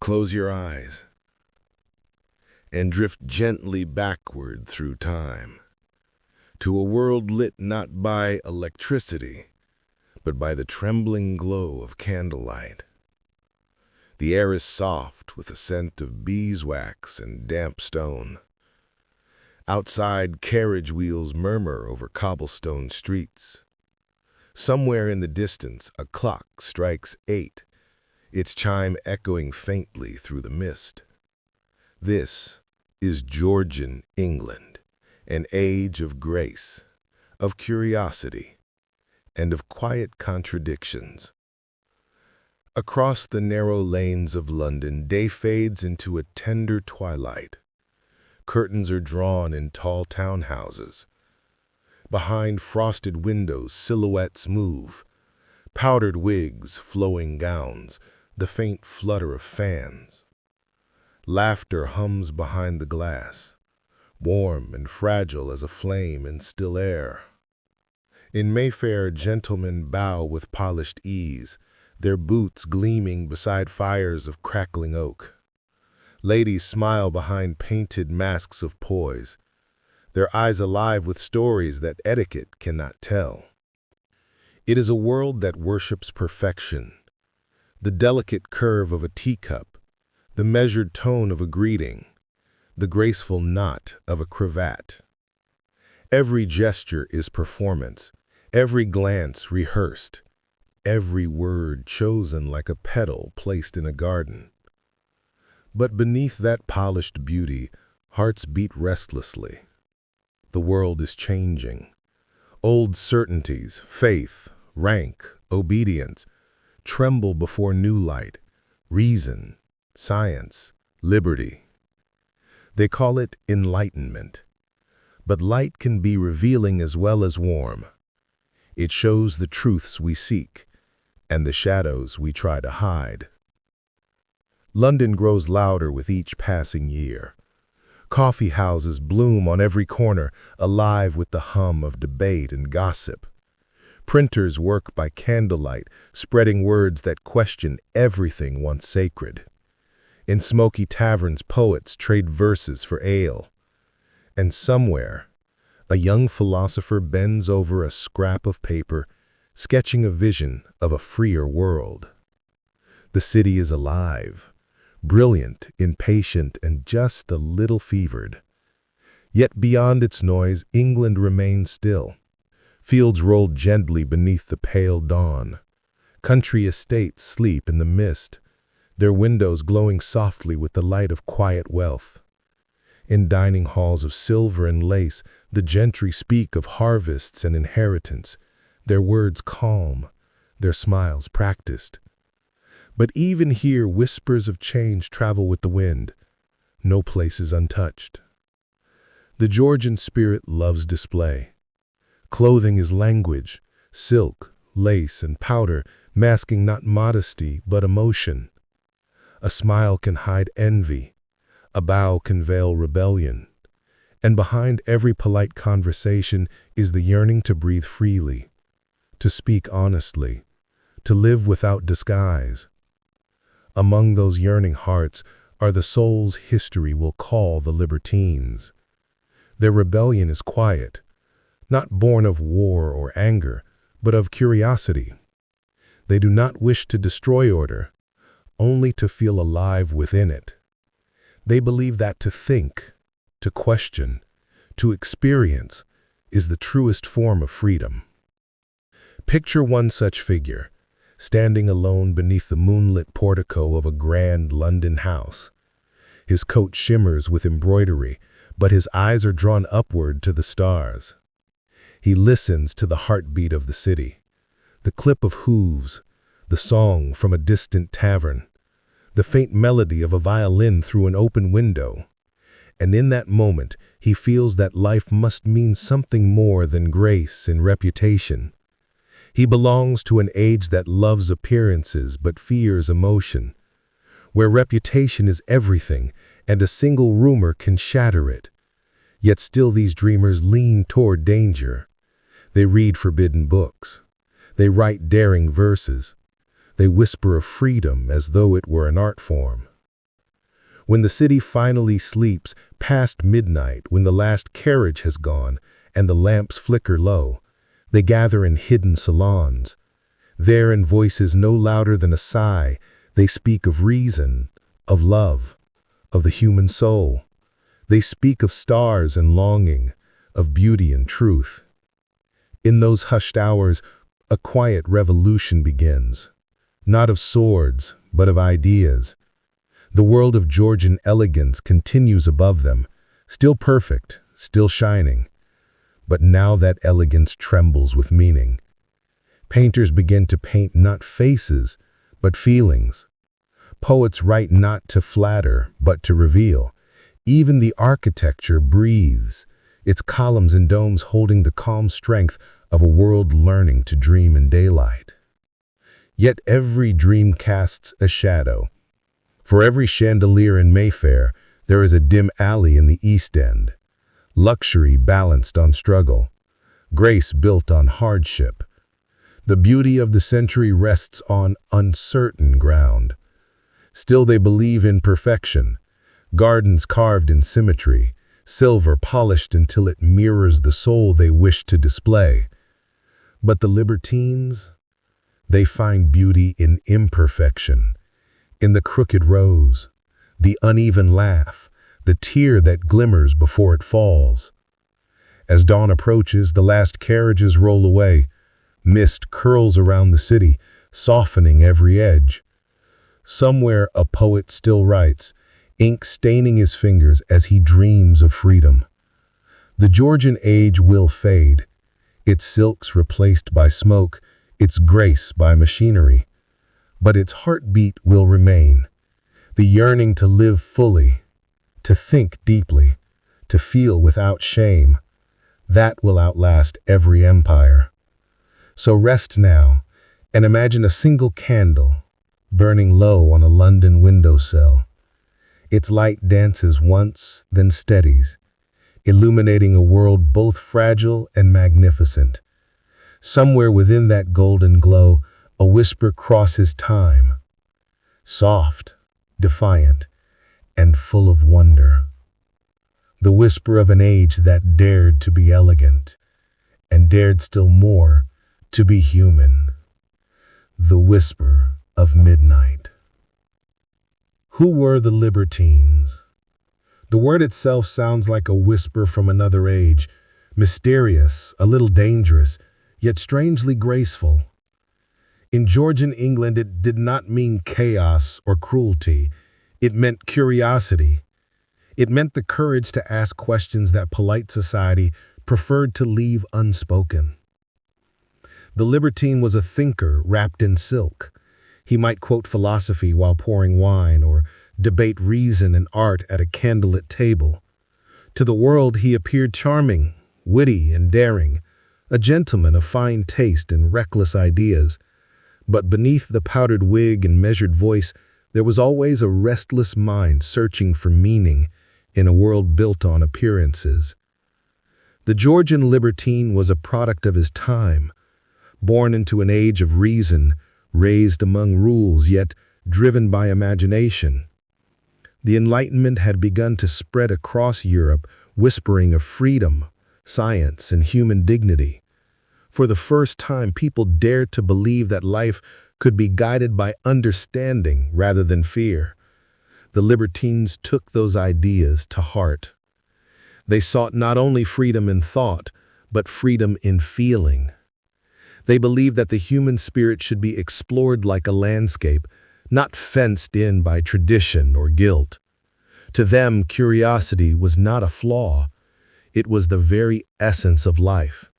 Close your eyes and drift gently backward through time to a world lit not by electricity, but by the trembling glow of candlelight. The air is soft with a scent of beeswax and damp stone. Outside, carriage wheels murmur over cobblestone streets. Somewhere in the distance, a clock strikes 8, its chime echoing faintly through the mist. This is Georgian England, an age of grace, of curiosity, and of quiet contradictions. Across the narrow lanes of London, day fades into a tender twilight. Curtains are drawn in tall townhouses. Behind frosted windows, silhouettes move. Powdered wigs, flowing gowns, the faint flutter of fans. Laughter hums behind the glass, warm and fragile as a flame in still air. In Mayfair, gentlemen bow with polished ease, their boots gleaming beside fires of crackling oak. Ladies smile behind painted masks of poise, their eyes alive with stories that etiquette cannot tell. It is a world that worships perfection, the delicate curve of a teacup, the measured tone of a greeting, the graceful knot of a cravat. Every gesture is performance, every glance rehearsed, every word chosen like a petal placed in a garden. But beneath that polished beauty, hearts beat restlessly. The world is changing. Old certainties, faith, rank, obedience, tremble before new light, reason, science, liberty. They call it enlightenment. But light can be revealing as well as warm. It shows the truths we seek and the shadows we try to hide. London grows louder with each passing year. Coffee houses bloom on every corner, alive with the hum of debate and gossip. Printers work by candlelight, spreading words that question everything once sacred. In smoky taverns, poets trade verses for ale. And somewhere, a young philosopher bends over a scrap of paper, sketching a vision of a freer world. The city is alive, brilliant, impatient, and just a little fevered. Yet beyond its noise, England remains still. Fields roll gently beneath the pale dawn. Country estates sleep in the mist, their windows glowing softly with the light of quiet wealth. In dining halls of silver and lace, the gentry speak of harvests and inheritance, their words calm, their smiles practiced. But even here, whispers of change travel with the wind. No place is untouched. The Georgian spirit loves display. Clothing is language, silk, lace, and powder, masking not modesty but emotion. A smile can hide envy, a bow can veil rebellion, and behind every polite conversation is the yearning to breathe freely, to speak honestly, to live without disguise. Among those yearning hearts are the souls history will call the Libertines. Their rebellion is quiet, not born of war or anger, but of curiosity. They do not wish to destroy order, only to feel alive within it. They believe that to think, to question, to experience is the truest form of freedom. Picture one such figure, standing alone beneath the moonlit portico of a grand London house. His coat shimmers with embroidery, but his eyes are drawn upward to the stars. He listens to the heartbeat of the city, the clip of hooves, the song from a distant tavern, the faint melody of a violin through an open window. And in that moment, he feels that life must mean something more than grace and reputation. He belongs to an age that loves appearances but fears emotion, where reputation is everything and a single rumor can shatter it. Yet still these dreamers lean toward danger. They read forbidden books. They write daring verses. They whisper of freedom as though it were an art form. When the city finally sleeps, past midnight, when the last carriage has gone and the lamps flicker low, they gather in hidden salons. There, in voices no louder than a sigh, they speak of reason, of love, of the human soul. They speak of stars and longing, of beauty and truth. In those hushed hours, a quiet revolution begins, not of swords, but of ideas. The world of Georgian elegance continues above them, still perfect, still shining. But now that elegance trembles with meaning. Painters begin to paint not faces, but feelings. Poets write not to flatter, but to reveal. Even the architecture breathes, its columns and domes holding the calm strength of a world learning to dream in daylight. Yet every dream casts a shadow. For every chandelier in Mayfair, there is a dim alley in the East End. Luxury balanced on struggle, grace built on hardship. The beauty of the century rests on uncertain ground. Still they believe in perfection, gardens carved in symmetry, silver polished until it mirrors the soul they wish to display. But the Libertines, they find beauty in imperfection, in the crooked rose, the uneven laugh, the tear that glimmers before it falls. As dawn approaches, the last carriages roll away. Mist curls around the city, softening every edge. Somewhere a poet still writes, ink staining his fingers as he dreams of freedom. The Georgian age will fade, its silks replaced by smoke, its grace by machinery. But its heartbeat will remain, the yearning to live fully, to think deeply, to feel without shame. That will outlast every empire. So rest now, and imagine a single candle burning low on a London windowsill. Its light dances once, then steadies, illuminating a world both fragile and magnificent. Somewhere within that golden glow, a whisper crosses time, soft, defiant, and full of wonder. The whisper of an age that dared to be elegant, and dared still more to be human. The whisper of midnight. Who were the Libertines? The word itself sounds like a whisper from another age, mysterious, a little dangerous, yet strangely graceful. In Georgian England, it did not mean chaos or cruelty. It meant curiosity. It meant the courage to ask questions that polite society preferred to leave unspoken. The libertine was a thinker wrapped in silk. He might quote philosophy while pouring wine or debate reason and art at a candlelit table. To the world, he appeared charming, witty, and daring, a gentleman of fine taste and reckless ideas. But beneath the powdered wig and measured voice, there was always a restless mind searching for meaning in a world built on appearances. The Georgian libertine was a product of his time, born into an age of reason, raised among rules, yet driven by imagination. The Enlightenment had begun to spread across Europe, whispering of freedom, science, and human dignity. For the first time, people dared to believe that life could be guided by understanding rather than fear. The libertines took those ideas to heart. They sought not only freedom in thought, but freedom in feeling. They believed that the human spirit should be explored like a landscape, not fenced in by tradition or guilt. To them, curiosity was not a flaw. It was the very essence of life.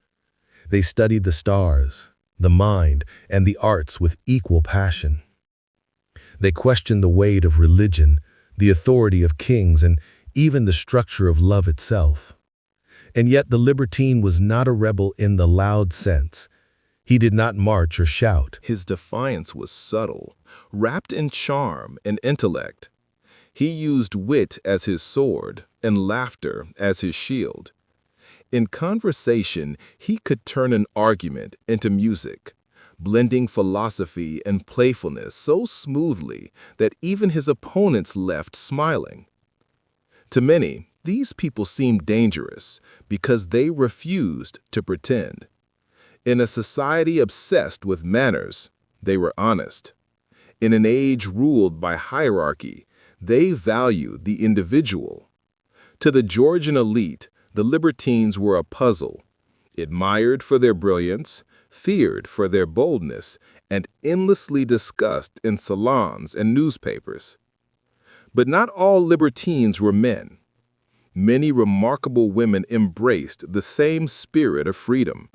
They studied the stars, the mind, and the arts with equal passion. They questioned the weight of religion, the authority of kings, and even the structure of love itself. And yet the libertine was not a rebel in the loud sense. He did not march or shout. His defiance was subtle, wrapped in charm and intellect. He used wit as his sword and laughter as his shield. In conversation, he could turn an argument into music, blending philosophy and playfulness so smoothly that even his opponents left smiling. To many, these people seemed dangerous because they refused to pretend. In a society obsessed with manners, they were honest. In an age ruled by hierarchy, they valued the individual. To the Georgian elite, the Libertines were a puzzle, admired for their brilliance, feared for their boldness, and endlessly discussed in salons and newspapers. But not all Libertines were men. Many remarkable women embraced the same spirit of freedom.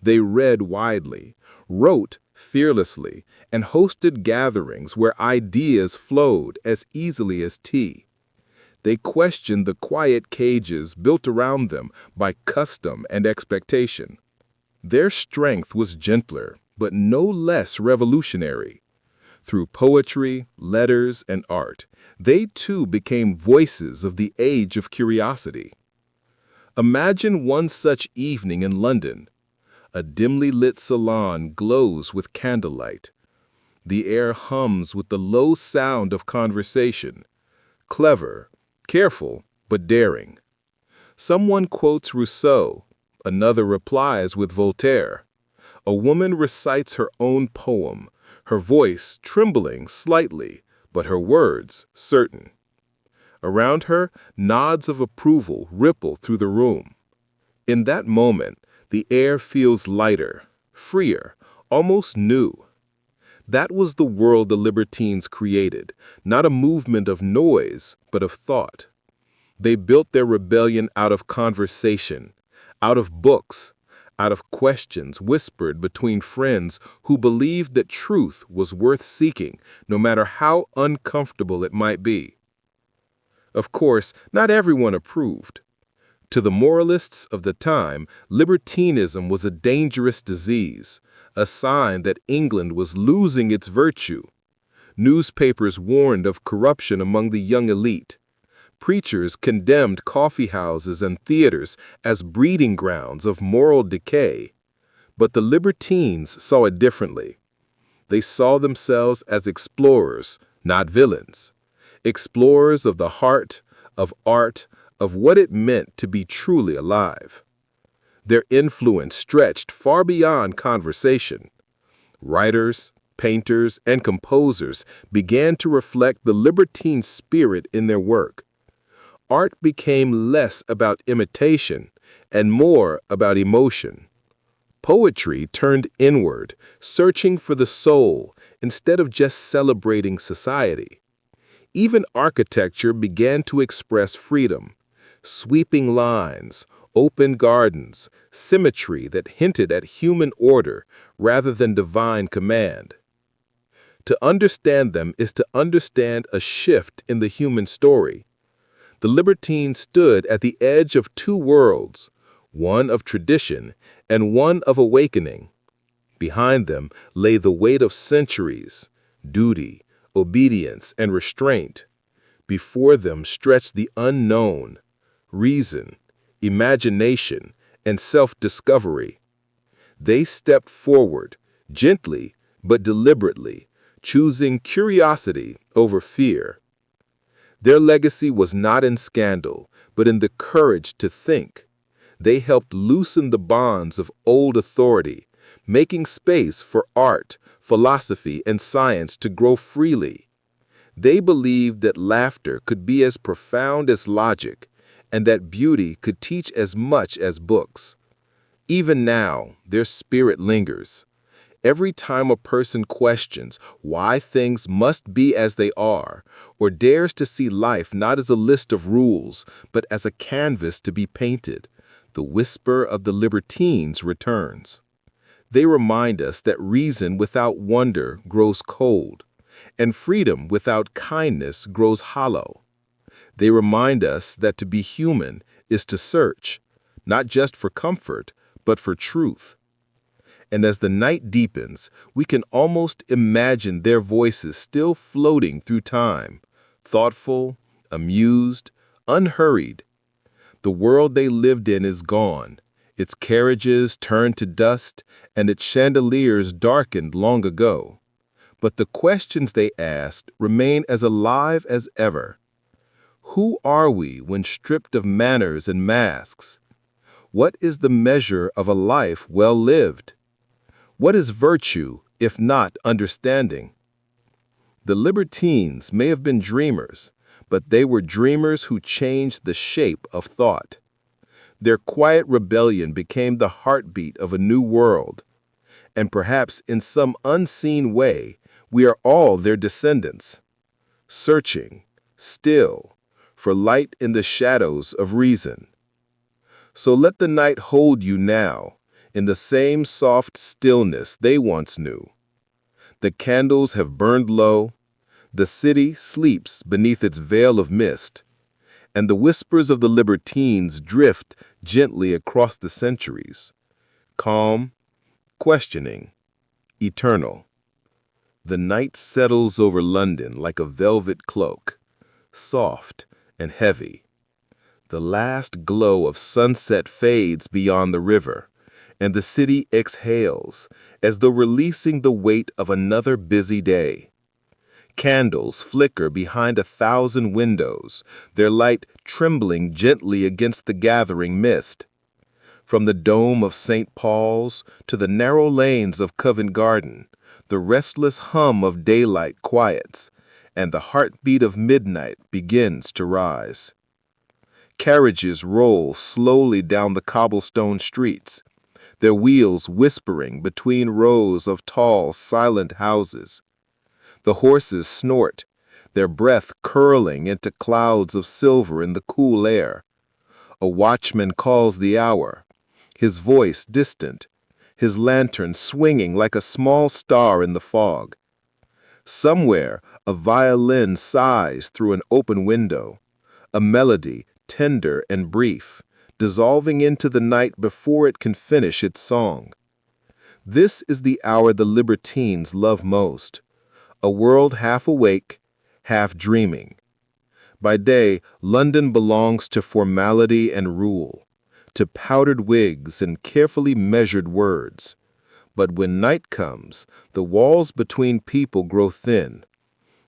They read widely, wrote fearlessly, and hosted gatherings where ideas flowed as easily as tea. They questioned the quiet cages built around them by custom and expectation. Their strength was gentler, but no less revolutionary. Through poetry, letters, and art, they too became voices of the age of curiosity. Imagine one such evening in London. A dimly lit salon glows with candlelight. The air hums with the low sound of conversation. Clever, careful, but daring. Someone quotes Rousseau, another replies with Voltaire. A woman recites her own poem, her voice trembling slightly, but her words certain. Around her, nods of approval ripple through the room. In that moment, the air feels lighter, freer, almost new. That was the world the Libertines created, not a movement of noise, but of thought. They built their rebellion out of conversation, out of books, out of questions whispered between friends who believed that truth was worth seeking, no matter how uncomfortable it might be. Of course, not everyone approved. To the moralists of the time, libertinism was a dangerous disease, a sign that England was losing its virtue. Newspapers warned of corruption among the young elite. Preachers condemned coffee houses and theaters as breeding grounds of moral decay. But the Libertines saw it differently. They saw themselves as explorers, not villains. Explorers of the heart, of art, of what it meant to be truly alive. Their influence stretched far beyond conversation. Writers, painters, and composers began to reflect the libertine spirit in their work. Art became less about imitation and more about emotion. Poetry turned inward, searching for the soul instead of just celebrating society. Even architecture began to express freedom. Sweeping lines, open gardens, symmetry that hinted at human order rather than divine command. To understand them is to understand a shift in the human story. The Libertines stood at the edge of two worlds, one of tradition and one of awakening. Behind them lay the weight of centuries, duty, obedience, and restraint. Before them stretched the unknown, reason, imagination, and self-discovery. They stepped forward, gently but deliberately, choosing curiosity over fear. Their legacy was not in scandal, but in the courage to think. They helped loosen the bonds of old authority, making space for art, philosophy, and science to grow freely. They believed that laughter could be as profound as logic, and that beauty could teach as much as books. Even now, their spirit lingers. Every time a person questions why things must be as they are, or dares to see life not as a list of rules, but as a canvas to be painted, the whisper of the Libertines returns. They remind us that reason without wonder grows cold, and freedom without kindness grows hollow. They remind us that to be human is to search, not just for comfort, but for truth. And as the night deepens, we can almost imagine their voices still floating through time, thoughtful, amused, unhurried. The world they lived in is gone, Its carriages turned to dust, and its chandeliers darkened long ago. But the questions they asked remain as alive as ever. Who are we when stripped of manners and masks? What is the measure of a life well lived? What is virtue, if not understanding? The Libertines may have been dreamers, but they were dreamers who changed the shape of thought. Their quiet rebellion became the heartbeat of a new world, and perhaps in some unseen way, we are all their descendants, searching, still, for light in the shadows of reason. So let the night hold you now, in the same soft stillness they once knew. The candles have burned low, the city sleeps beneath its veil of mist, and the whispers of the Libertines drift gently across the centuries, calm, questioning, eternal. The night settles over London like a velvet cloak, soft and heavy. The last glow of sunset fades beyond the river, and the city exhales as though releasing the weight of another busy day. Candles flicker behind 1,000 windows, their light trembling gently against the gathering mist. From the dome of St. Paul's to the narrow lanes of Covent Garden, the restless hum of daylight quiets, and the heartbeat of midnight begins to rise. Carriages roll slowly down the cobblestone streets, their wheels whispering between rows of tall, silent houses. The horses snort, their breath curling into clouds of silver in the cool air. A watchman calls the hour, his voice distant, his lantern swinging like a small star in the fog. Somewhere, a violin sighs through an open window, a melody tender and brief, dissolving into the night before it can finish its song. This is the hour the Libertines love most, a world half awake, half dreaming. By day, London belongs to formality and rule, to powdered wigs and carefully measured words. But when night comes, the walls between people grow thin,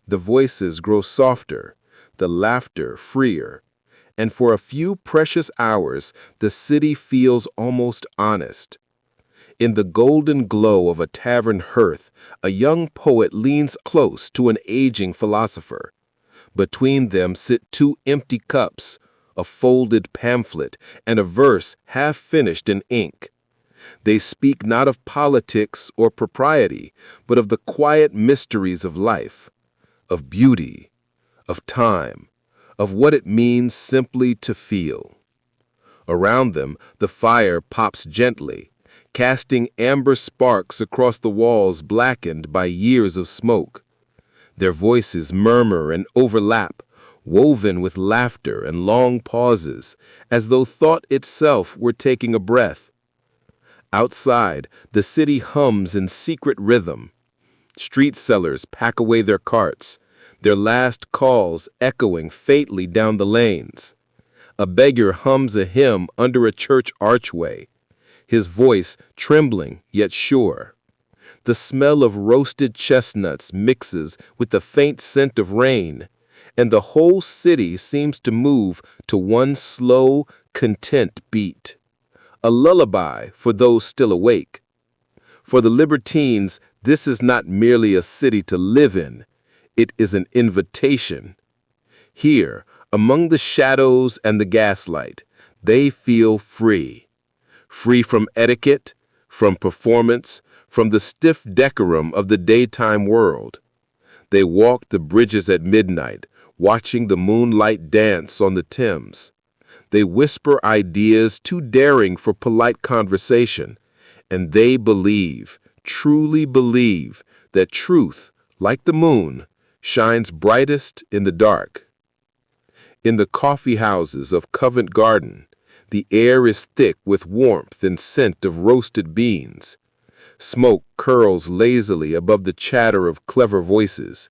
the voices grow softer, the laughter freer, and for a few precious hours, the city feels almost honest. In the golden glow of a tavern hearth, a young poet leans close to an aging philosopher. Between them sit 2 empty cups, a folded pamphlet, and a verse half finished in ink. They speak not of politics or propriety, but of the quiet mysteries of life, of beauty, of time, of what it means simply to feel. Around them, the fire pops gently, casting amber sparks across the walls blackened by years of smoke. Their voices murmur and overlap, woven with laughter and long pauses, as though thought itself were taking a breath. Outside, the city hums in secret rhythm. Street sellers pack away their carts, their last calls echoing faintly down the lanes. A beggar hums a hymn under a church archway, his voice trembling yet sure. The smell of roasted chestnuts mixes with the faint scent of rain, and the whole city seems to move to one slow, content beat. A lullaby for those still awake. For the Libertines, this is not merely a city to live in, it is an invitation. Here, among the shadows and the gaslight, they feel free. Free from etiquette, from performance, from the stiff decorum of the daytime world. They walk the bridges at midnight, watching the moonlight dance on the Thames. They whisper ideas too daring for polite conversation, and they believe, truly believe, that truth, like the moon, shines brightest in the dark. In the coffee houses of Covent Garden, the air is thick with warmth and scent of roasted beans. Smoke curls lazily above the chatter of clever voices.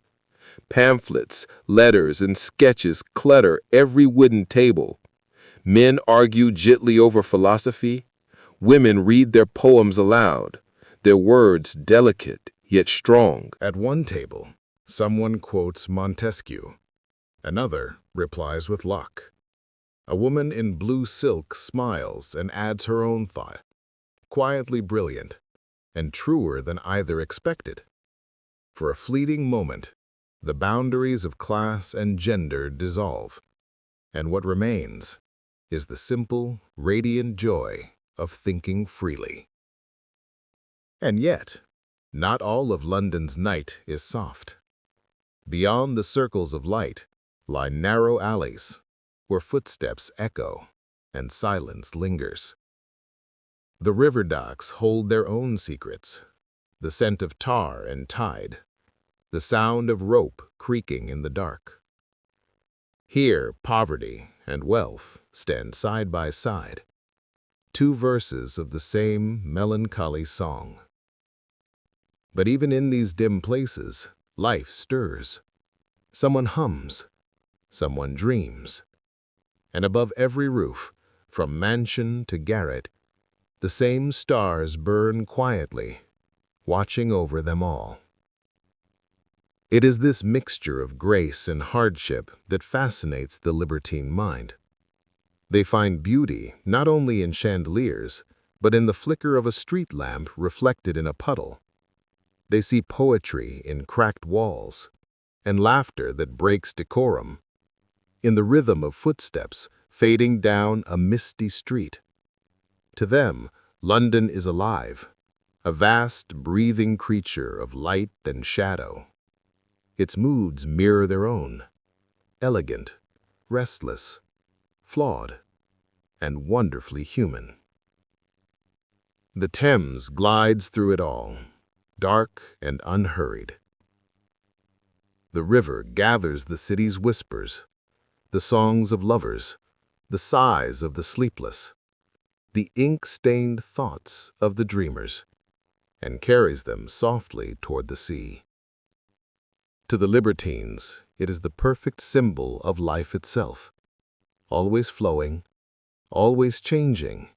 Pamphlets, letters, and sketches clutter every wooden table. Men argue gently over philosophy. Women read their poems aloud, their words delicate yet strong. At one table, someone quotes Montesquieu. Another replies with Locke. A woman in blue silk smiles and adds her own thought, quietly brilliant and truer than either expected. For a fleeting moment, the boundaries of class and gender dissolve, and what remains is the simple, radiant joy of thinking freely. And yet, not all of London's night is soft. Beyond the circles of light lie narrow alleys, where footsteps echo and silence lingers. The river docks hold their own secrets, the scent of tar and tide, the sound of rope creaking in the dark. Here, poverty and wealth stand side by side, two verses of the same melancholy song. But even in these dim places, life stirs. Someone hums, someone dreams. And above every roof, from mansion to garret, the same stars burn quietly, watching over them all. It is this mixture of grace and hardship that fascinates the libertine mind. They find beauty not only in chandeliers, but in the flicker of a street lamp reflected in a puddle. They see poetry in cracked walls, and laughter that breaks decorum, in the rhythm of footsteps fading down a misty street. To them, London is alive, a vast, breathing creature of light and shadow. Its moods mirror their own, elegant, restless, flawed, and wonderfully human. The Thames glides through it all, dark and unhurried. The river gathers the city's whispers, the songs of lovers, the sighs of the sleepless, the ink-stained thoughts of the dreamers, and carries them softly toward the sea. To the libertines, it is the perfect symbol of life itself, always flowing, always changing,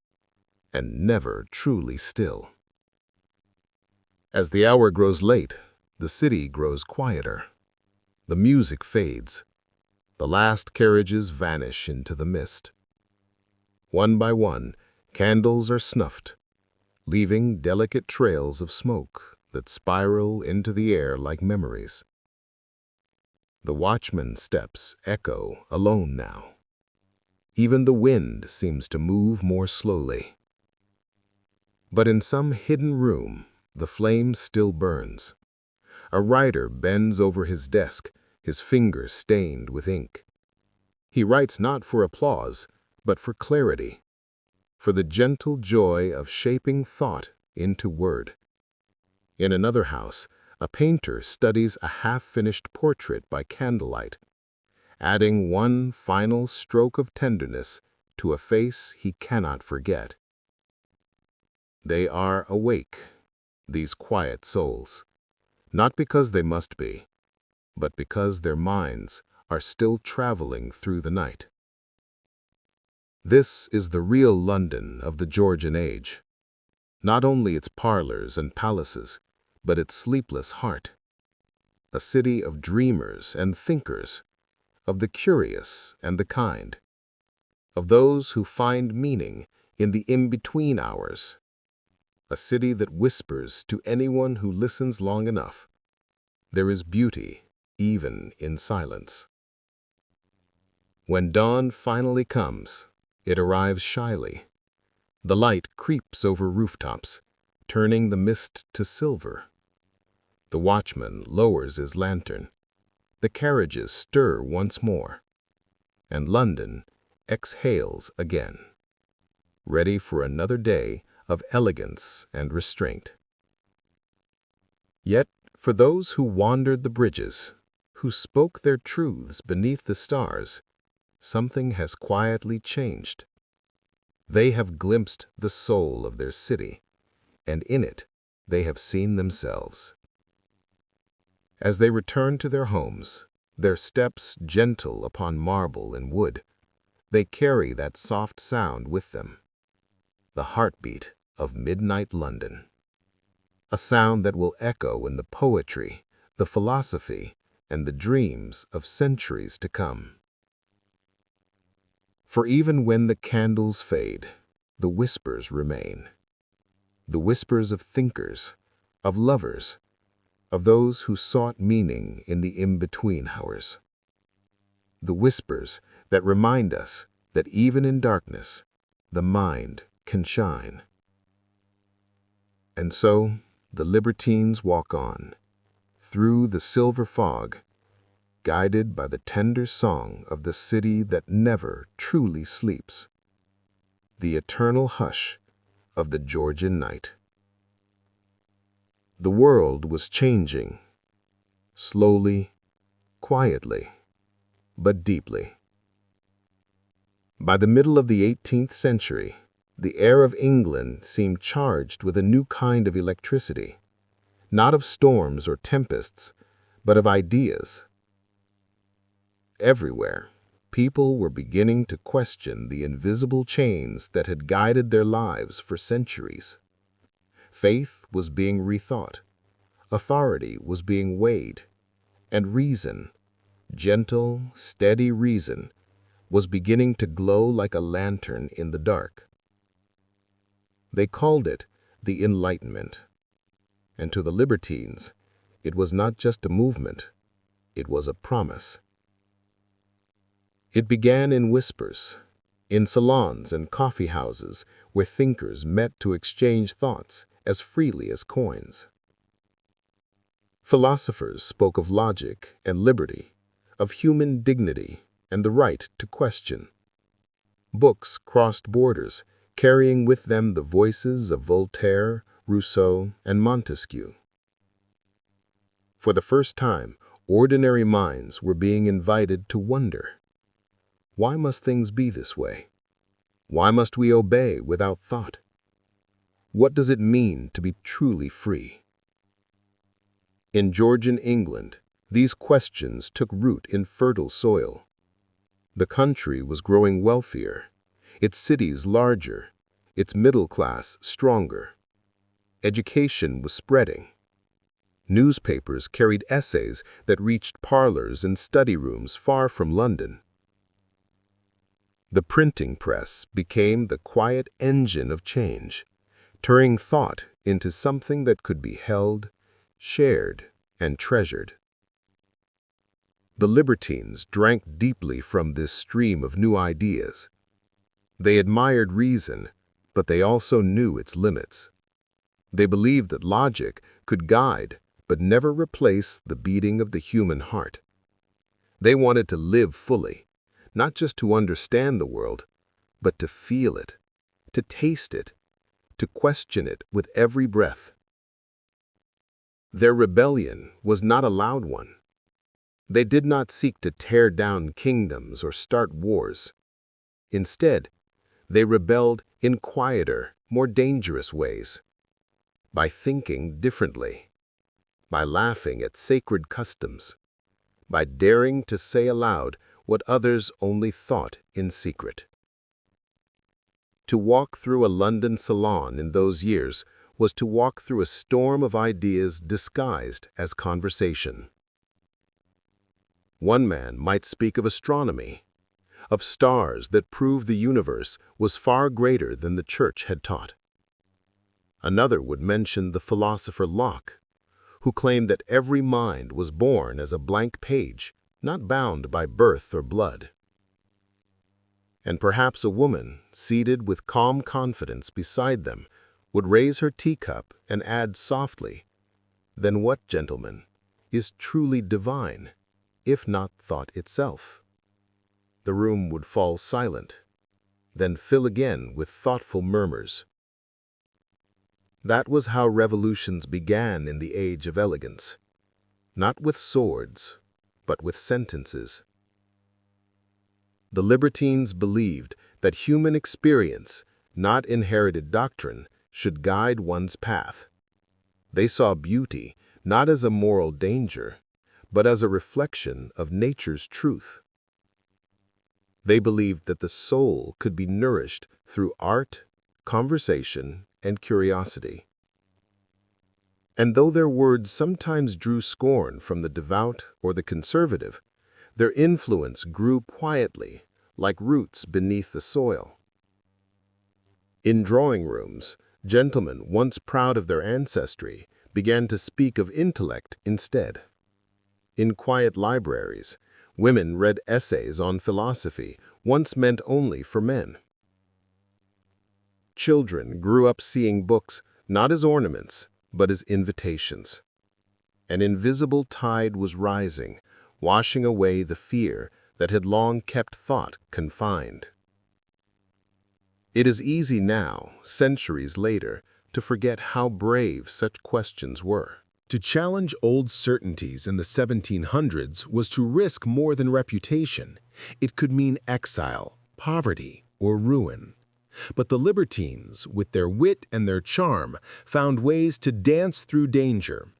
and never truly still. As the hour grows late, the city grows quieter. The music fades. The last carriages vanish into the mist. One by one, candles are snuffed, leaving delicate trails of smoke that spiral into the air like memories. The watchman's steps echo alone now. Even the wind seems to move more slowly. But in some hidden room, the flame still burns. A writer bends over his desk, his fingers stained with ink. He writes not for applause, but for clarity, for the gentle joy of shaping thought into word. In another house, a painter studies a half-finished portrait by candlelight, adding one final stroke of tenderness to a face he cannot forget. They are awake, these quiet souls, not because they must be, but because their minds are still traveling through the night. This is the real London of the Georgian age, not only its parlors and palaces, but its sleepless heart, a city of dreamers and thinkers, of the curious and the kind, of those who find meaning in the in-between hours, a city that whispers to anyone who listens long enough, there is beauty even in silence. When dawn finally comes, it arrives shyly. The light creeps over rooftops, turning the mist to silver. The watchman lowers his lantern. The carriages stir once more, and London exhales again, ready for another day of elegance and restraint. Yet, for those who wandered the bridges, who spoke their truths beneath the stars, something has quietly changed. They have glimpsed the soul of their city, and in it they have seen themselves. As they return to their homes, their steps gentle upon marble and wood, they carry that soft sound with them, the heartbeat of midnight London. A sound that will echo in the poetry, the philosophy, and the dreams of centuries to come. For even when the candles fade, the whispers remain. The whispers of thinkers, of lovers, of those who sought meaning in the in-between hours. The whispers that remind us that even in darkness, the mind can shine. And so, the Libertines walk on, through the silver fog, guided by the tender song of the city that never truly sleeps, the eternal hush of the Georgian night. The world was changing, slowly, quietly, but deeply. By the middle of the 18th century, the air of England seemed charged with a new kind of electricity, not of storms or tempests, but of ideas. Everywhere, people were beginning to question the invisible chains that had guided their lives for centuries. Faith was being rethought, authority was being weighed, and reason, gentle, steady reason, was beginning to glow like a lantern in the dark. They called it the Enlightenment, and to the Libertines, it was not just a movement, it was a promise. It began in whispers, in salons and coffee houses where thinkers met to exchange thoughts as freely as coins. Philosophers spoke of logic and liberty, of human dignity and the right to question. Books crossed borders, carrying with them the voices of Voltaire, Rousseau, and Montesquieu. For the first time, ordinary minds were being invited to wonder. Why must things be this way? Why must we obey without thought? What does it mean to be truly free? In Georgian England, these questions took root in fertile soil. The country was growing wealthier, its cities larger, its middle class stronger. Education was spreading. Newspapers carried essays that reached parlors and study rooms far from London. The printing press became the quiet engine of change, turning thought into something that could be held, shared, and treasured. The Libertines drank deeply from this stream of new ideas. They admired reason, but they also knew its limits. They believed that logic could guide, but never replace the beating of the human heart. They wanted to live fully, not just to understand the world, but to feel it, to taste it, to question it with every breath. Their rebellion was not a loud one. They did not seek to tear down kingdoms or start wars. Instead, they rebelled in quieter, more dangerous ways. By thinking differently, by laughing at sacred customs, by daring to say aloud what others only thought in secret. To walk through a London salon in those years was to walk through a storm of ideas disguised as conversation. One man might speak of astronomy, of stars that proved the universe was far greater than the church had taught. Another would mention the philosopher Locke, who claimed that every mind was born as a blank page, not bound by birth or blood. And perhaps a woman, seated with calm confidence beside them, would raise her teacup and add softly, "Then what, gentlemen, is truly divine, if not thought itself?" The room would fall silent, then fill again with thoughtful murmurs. That was how revolutions began in the Age of Elegance, not with swords, but with sentences. The Libertines believed that human experience, not inherited doctrine, should guide one's path. They saw beauty not as a moral danger, but as a reflection of nature's truth. They believed that the soul could be nourished through art, conversation, and curiosity. And though their words sometimes drew scorn from the devout or the conservative, their influence grew quietly, like roots beneath the soil. In drawing rooms, gentlemen, once proud of their ancestry, began to speak of intellect instead. In quiet libraries, women read essays on philosophy, once meant only for men. Children grew up seeing books not as ornaments, but as invitations. An invisible tide was rising, washing away the fear that had long kept thought confined. It is easy now, centuries later, to forget how brave such questions were. To challenge old certainties in the 1700s was to risk more than reputation. It could mean exile, poverty, or ruin. But the Libertines, with their wit and their charm, found ways to dance through danger.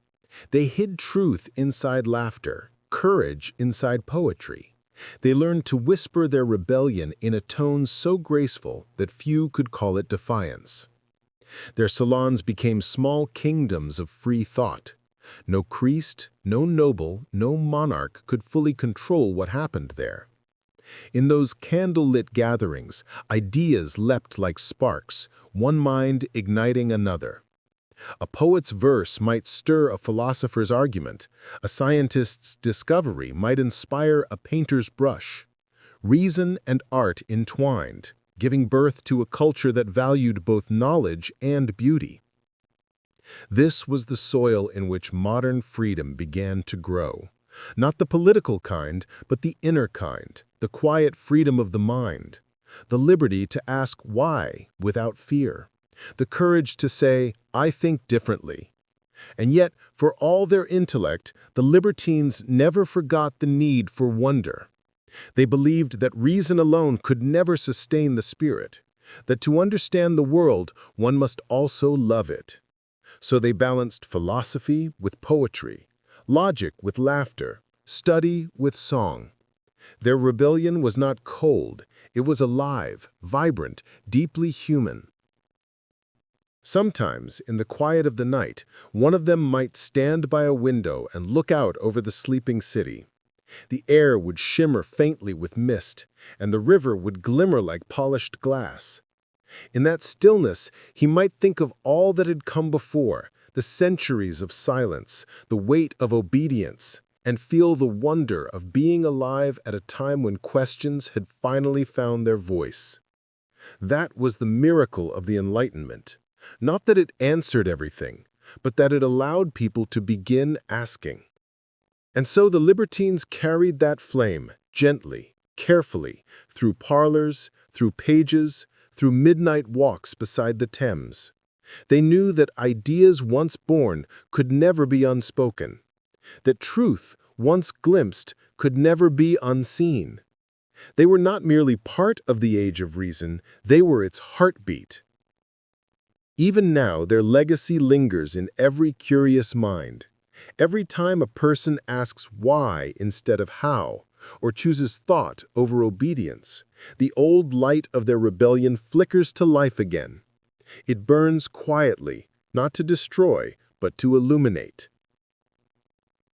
They hid truth inside laughter, courage inside poetry. They learned to whisper their rebellion in a tone so graceful that few could call it defiance. Their salons became small kingdoms of free thought. No priest, no noble, no monarch could fully control what happened there. In those candlelit gatherings, ideas leapt like sparks, one mind igniting another. A poet's verse might stir a philosopher's argument. A scientist's discovery might inspire a painter's brush. Reason and art entwined, giving birth to a culture that valued both knowledge and beauty. This was the soil in which modern freedom began to grow. Not the political kind, but the inner kind, the quiet freedom of the mind, the liberty to ask why without fear, the courage to say, I think differently. And yet, for all their intellect, the Libertines never forgot the need for wonder. They believed that reason alone could never sustain the spirit, that to understand the world, one must also love it. So they balanced philosophy with poetry, logic with laughter, study with song. Their rebellion was not cold, it was alive, vibrant, deeply human. Sometimes, in the quiet of the night, one of them might stand by a window and look out over the sleeping city. The air would shimmer faintly with mist, and the river would glimmer like polished glass. In that stillness, he might think of all that had come before, the centuries of silence, the weight of obedience, and feel the wonder of being alive at a time when questions had finally found their voice. That was the miracle of the Enlightenment. Not that it answered everything, but that it allowed people to begin asking. And so the Libertines carried that flame, gently, carefully, through parlors, through pages, through midnight walks beside the Thames. They knew that ideas once born could never be unspoken, that truth once glimpsed could never be unseen. They were not merely part of the age of reason, they were its heartbeat. Even now, their legacy lingers in every curious mind. Every time a person asks why instead of how, or chooses thought over obedience, the old light of their rebellion flickers to life again. It burns quietly, not to destroy, but to illuminate.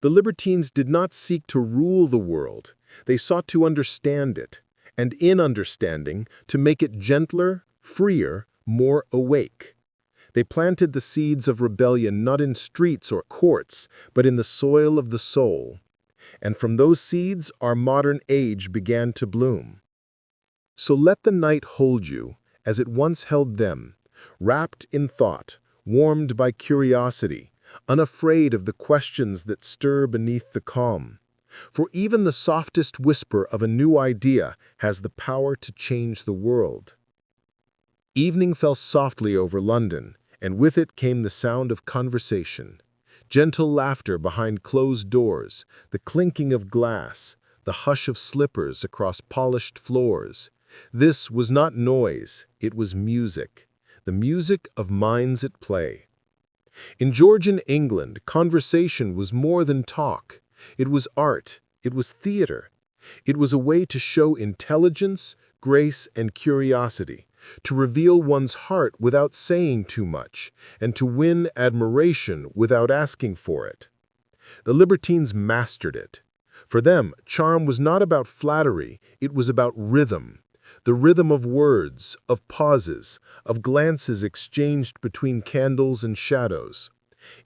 The Libertines did not seek to rule the world. They sought to understand it, and in understanding, to make it gentler, freer, more awake. They planted the seeds of rebellion not in streets or courts, but in the soil of the soul. And from those seeds, our modern age began to bloom. So let the night hold you, as it once held them, wrapped in thought, warmed by curiosity, unafraid of the questions that stir beneath the calm. For even the softest whisper of a new idea has the power to change the world. Evening fell softly over London, and with it came the sound of conversation. Gentle laughter behind closed doors, the clinking of glass, the hush of slippers across polished floors. This was not noise, it was music, the music of minds at play. In Georgian England, conversation was more than talk. It was art, it was theater. It was a way to show intelligence, grace, and curiosity, to reveal one's heart without saying too much, and to win admiration without asking for it. The Libertines mastered it. For them, charm was not about flattery, it was about rhythm. The rhythm of words, of pauses, of glances exchanged between candles and shadows.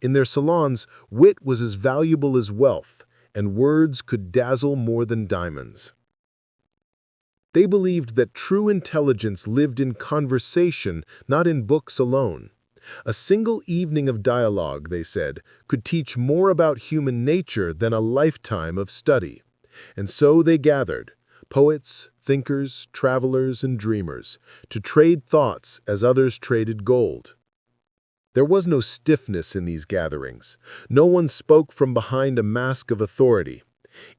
In their salons, wit was as valuable as wealth, and words could dazzle more than diamonds. They believed that true intelligence lived in conversation, not in books alone. A single evening of dialogue, they said, could teach more about human nature than a lifetime of study. And so they gathered, poets, thinkers, travelers, and dreamers, to trade thoughts as others traded gold. There was no stiffness in these gatherings. No one spoke from behind a mask of authority.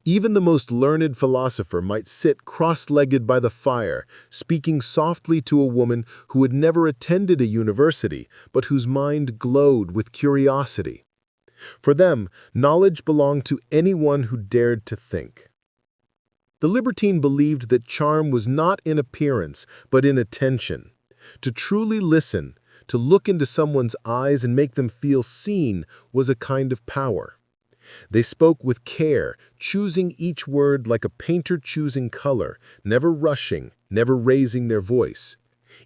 Even the most learned philosopher might sit cross-legged by the fire, speaking softly to a woman who had never attended a university, but whose mind glowed with curiosity. For them, knowledge belonged to anyone who dared to think. The libertine believed that charm was not in appearance, but in attention. To truly listen, to look into someone's eyes and make them feel seen, was a kind of power. They spoke with care, choosing each word like a painter choosing color, never rushing, never raising their voice.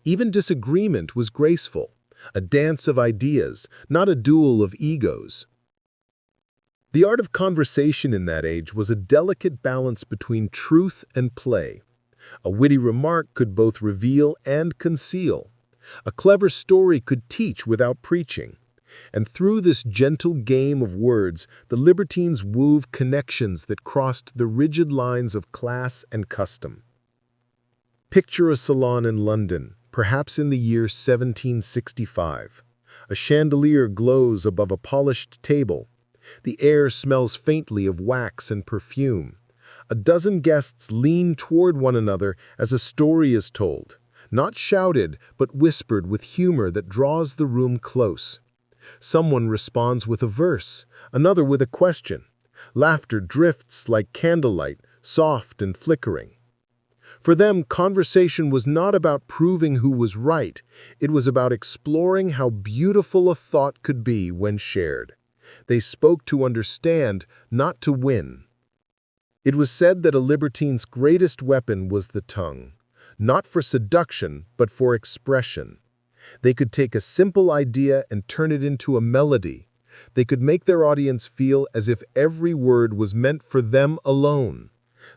Even disagreement was graceful, a dance of ideas, not a duel of egos. The art of conversation in that age was a delicate balance between truth and play. A witty remark could both reveal and conceal. A clever story could teach without preaching. And through this gentle game of words, the libertines wove connections that crossed the rigid lines of class and custom. Picture a salon in London, perhaps in the year 1765. A chandelier glows above a polished table. The air smells faintly of wax and perfume. A dozen guests lean toward one another as a story is told, not shouted, but whispered with humor that draws the room close. Someone responds with a verse, another with a question. Laughter drifts like candlelight, soft and flickering. For them, conversation was not about proving who was right. It was about exploring how beautiful a thought could be when shared. They spoke to understand, not to win. It was said that a libertine's greatest weapon was the tongue, not for seduction, but for expression. They could take a simple idea and turn it into a melody. They could make their audience feel as if every word was meant for them alone.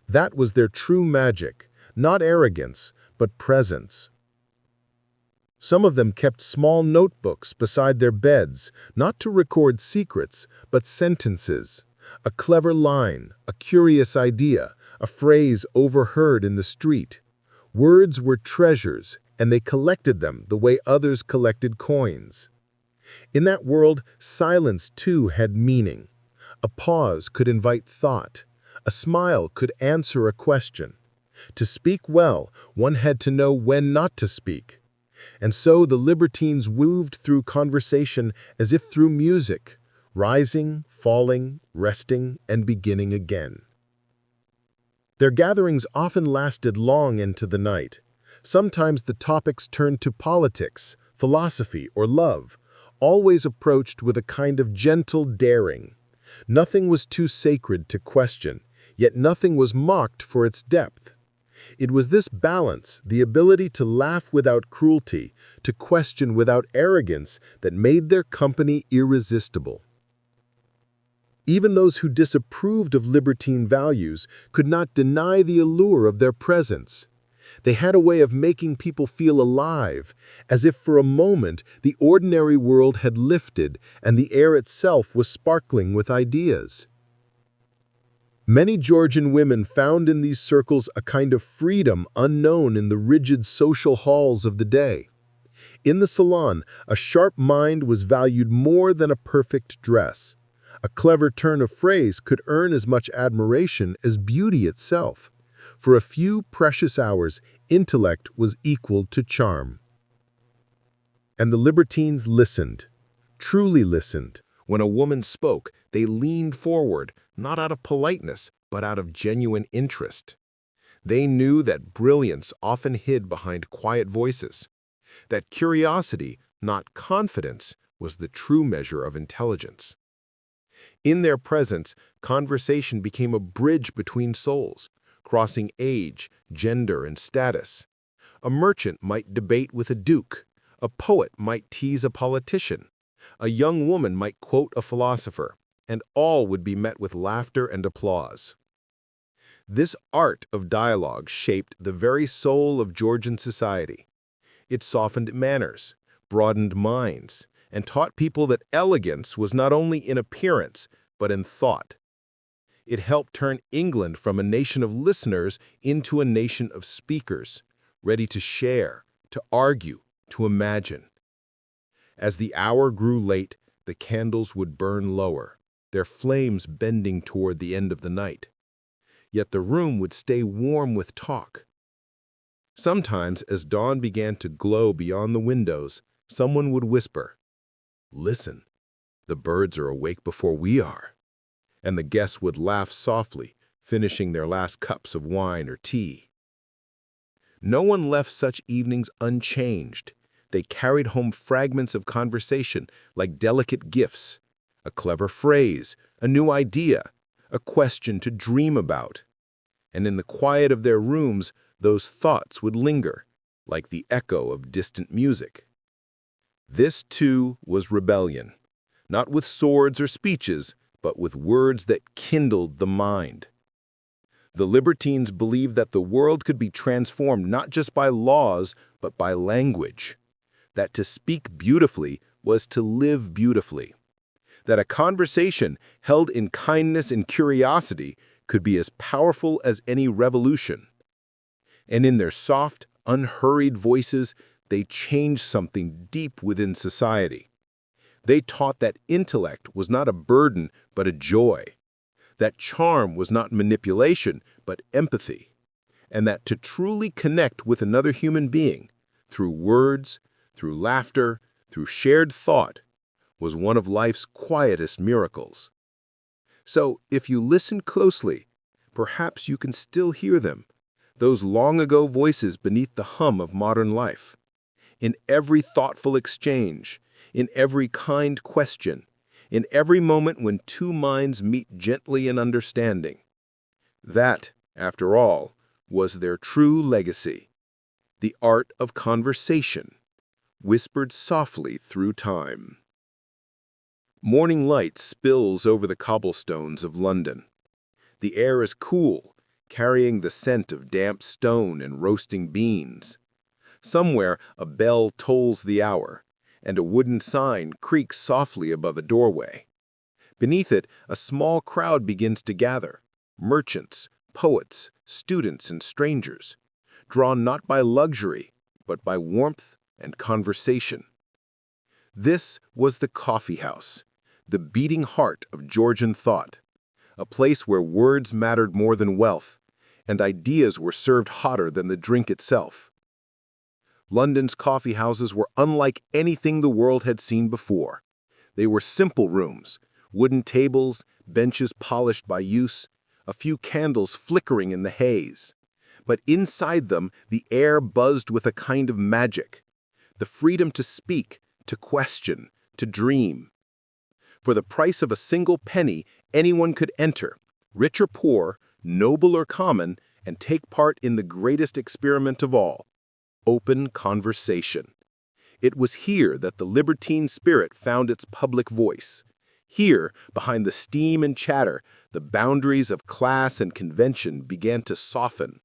That was their true magic, not arrogance, but presence. Some of them kept small notebooks beside their beds, not to record secrets, but sentences. A clever line, a curious idea, a phrase overheard in the street. Words were treasures, and they collected them the way others collected coins. In that world, silence too had meaning. A pause could invite thought. A smile could answer a question. To speak well, one had to know when not to speak. And so the libertines moved through conversation as if through music, rising, falling, resting, and beginning again. Their gatherings often lasted long into the night. Sometimes the topics turned to politics, philosophy, or love, always approached with a kind of gentle daring. Nothing was too sacred to question, yet nothing was mocked for its depth. It was this balance, the ability to laugh without cruelty, to question without arrogance, that made their company irresistible. Even those who disapproved of libertine values could not deny the allure of their presence. They had a way of making people feel alive, as if for a moment the ordinary world had lifted and the air itself was sparkling with ideas. Many Georgian women found in these circles a kind of freedom unknown in the rigid social halls of the day. In the salon, a sharp mind was valued more than a perfect dress. A clever turn of phrase could earn as much admiration as beauty itself. For a few precious hours, intellect was equal to charm. And the libertines listened, truly listened. When a woman spoke, they leaned forward, not out of politeness, but out of genuine interest. They knew that brilliance often hid behind quiet voices, that curiosity, not confidence, was the true measure of intelligence. In their presence, conversation became a bridge between souls, crossing age, gender, and status. A merchant might debate with a duke, a poet might tease a politician, a young woman might quote a philosopher, and all would be met with laughter and applause. This art of dialogue shaped the very soul of Georgian society. It softened manners, broadened minds, and taught people that elegance was not only in appearance, but in thought. It helped turn England from a nation of listeners into a nation of speakers, ready to share, to argue, to imagine. As the hour grew late, the candles would burn lower, their flames bending toward the end of the night. Yet the room would stay warm with talk. Sometimes, as dawn began to glow beyond the windows, someone would whisper, "Listen, the birds are awake before we are." And the guests would laugh softly, finishing their last cups of wine or tea. No one left such evenings unchanged. They carried home fragments of conversation like delicate gifts, a clever phrase, a new idea, a question to dream about. And in the quiet of their rooms, those thoughts would linger, like the echo of distant music. This, too, was rebellion, not with swords or speeches, but with words that kindled the mind. The Libertines believed that the world could be transformed not just by laws, but by language. That to speak beautifully was to live beautifully. That a conversation held in kindness and curiosity could be as powerful as any revolution. And in their soft, unhurried voices, they changed something deep within society. They taught that intellect was not a burden, but a joy. That charm was not manipulation, but empathy. And that to truly connect with another human being, through words, through laughter, through shared thought, was one of life's quietest miracles. So, if you listen closely, perhaps you can still hear them, those long-ago voices beneath the hum of modern life. In every thoughtful exchange, in every kind question, in every moment when two minds meet gently in understanding. That, after all, was their true legacy, the art of conversation, whispered softly through time. Morning light spills over the cobblestones of London. The air is cool, carrying the scent of damp stone and roasting beans. Somewhere, a bell tolls the hour, and a wooden sign creaks softly above a doorway. Beneath it, a small crowd begins to gather, merchants, poets, students, and strangers, drawn not by luxury, but by warmth and conversation. This was the coffee house, the beating heart of Georgian thought, a place where words mattered more than wealth, and ideas were served hotter than the drink itself. London's coffee houses were unlike anything the world had seen before. They were simple rooms, wooden tables, benches polished by use, a few candles flickering in the haze. But inside them, the air buzzed with a kind of magic, the freedom to speak, to question, to dream. For the price of a single penny, anyone could enter, rich or poor, noble or common, and take part in the greatest experiment of all, open conversation. It was here that the libertine spirit found its public voice. Here, behind the steam and chatter, the boundaries of class and convention began to soften.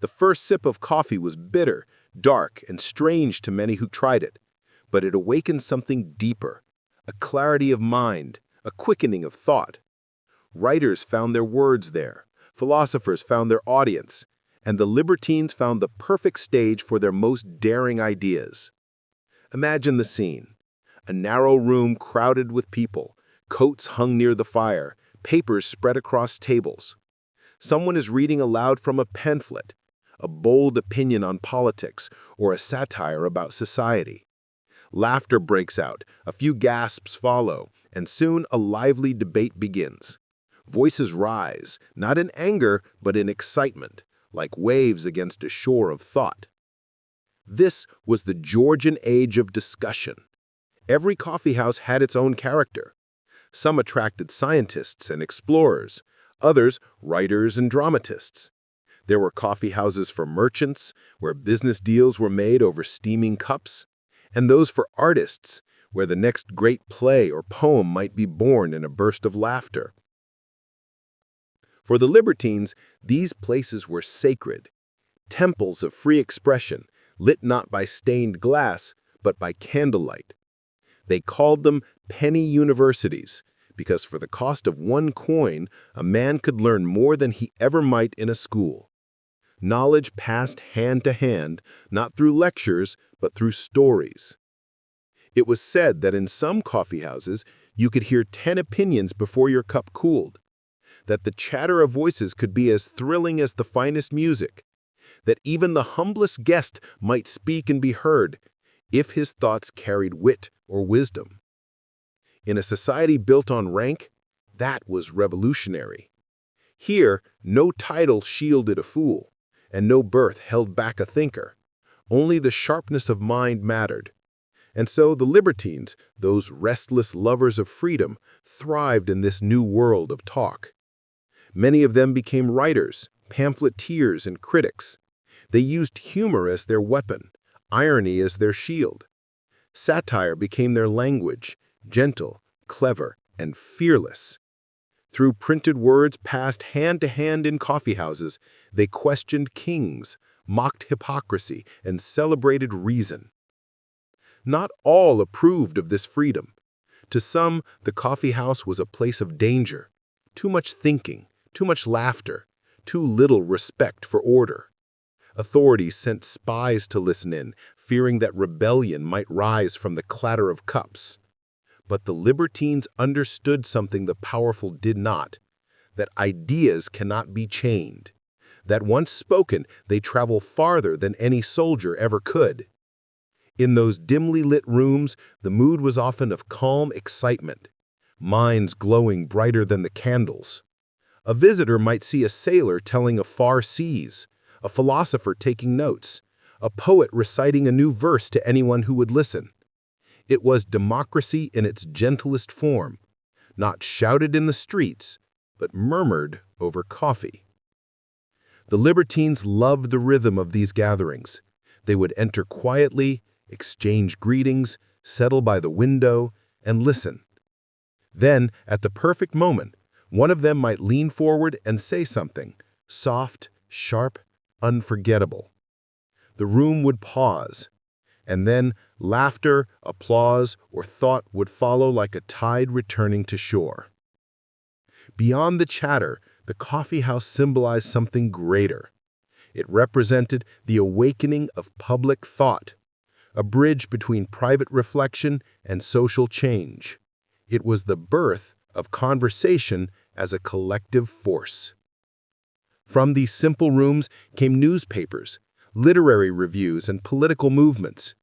The first sip of coffee was bitter, dark, and strange to many who tried it, but it awakened something deeper, a clarity of mind, a quickening of thought. Writers found their words there, philosophers found their audience, and the libertines found the perfect stage for their most daring ideas. Imagine the scene. A narrow room crowded with people, coats hung near the fire, papers spread across tables. Someone is reading aloud from a pamphlet, a bold opinion on politics or a satire about society. Laughter breaks out, a few gasps follow, and soon a lively debate begins. Voices rise, not in anger, but in excitement. like waves against a shore of thought. This was the Georgian age of discussion. Every coffeehouse had its own character. Some attracted scientists and explorers, others writers and dramatists. There were coffeehouses for merchants, where business deals were made over steaming cups, and those for artists, where the next great play or poem might be born in a burst of laughter. For the Libertines, these places were sacred, temples of free expression, lit not by stained glass, but by candlelight. They called them penny universities, because for the cost of one coin, a man could learn more than he ever might in a school. Knowledge passed hand to hand, not through lectures, but through stories. It was said that in some coffeehouses, you could hear 10 opinions before your cup cooled, that the chatter of voices could be as thrilling as the finest music, that even the humblest guest might speak and be heard, if his thoughts carried wit or wisdom. In a society built on rank, that was revolutionary. Here, no title shielded a fool, and no birth held back a thinker. Only the sharpness of mind mattered. And so the Libertines, those restless lovers of freedom, thrived in this new world of talk. Many of them became writers, pamphleteers, and critics. They used humor as their weapon, irony as their shield. Satire became their language, gentle, clever, and fearless. Through printed words passed hand to hand in coffeehouses, they questioned kings, mocked hypocrisy, and celebrated reason. Not all approved of this freedom. To some, the coffeehouse was a place of danger, too much thinking, too much laughter, too little respect for order. Authorities sent spies to listen in, fearing that rebellion might rise from the clatter of cups. But the Libertines understood something the powerful did not, that ideas cannot be chained, that once spoken, they travel farther than any soldier ever could. In those dimly lit rooms, the mood was often of calm excitement, minds glowing brighter than the candles. A visitor might see a sailor telling of far seas, a philosopher taking notes, a poet reciting a new verse to anyone who would listen. It was democracy in its gentlest form, not shouted in the streets, but murmured over coffee. The Libertines loved the rhythm of these gatherings. They would enter quietly, exchange greetings, settle by the window, and listen. Then, at the perfect moment, one of them might lean forward and say something, soft, sharp, unforgettable. The room would pause, and then laughter, applause, or thought would follow like a tide returning to shore. Beyond the chatter, the coffeehouse symbolized something greater. It represented the awakening of public thought, a bridge between private reflection and social change. It was the birth of conversation as a collective force. From these simple rooms came newspapers, literary reviews, and political movements.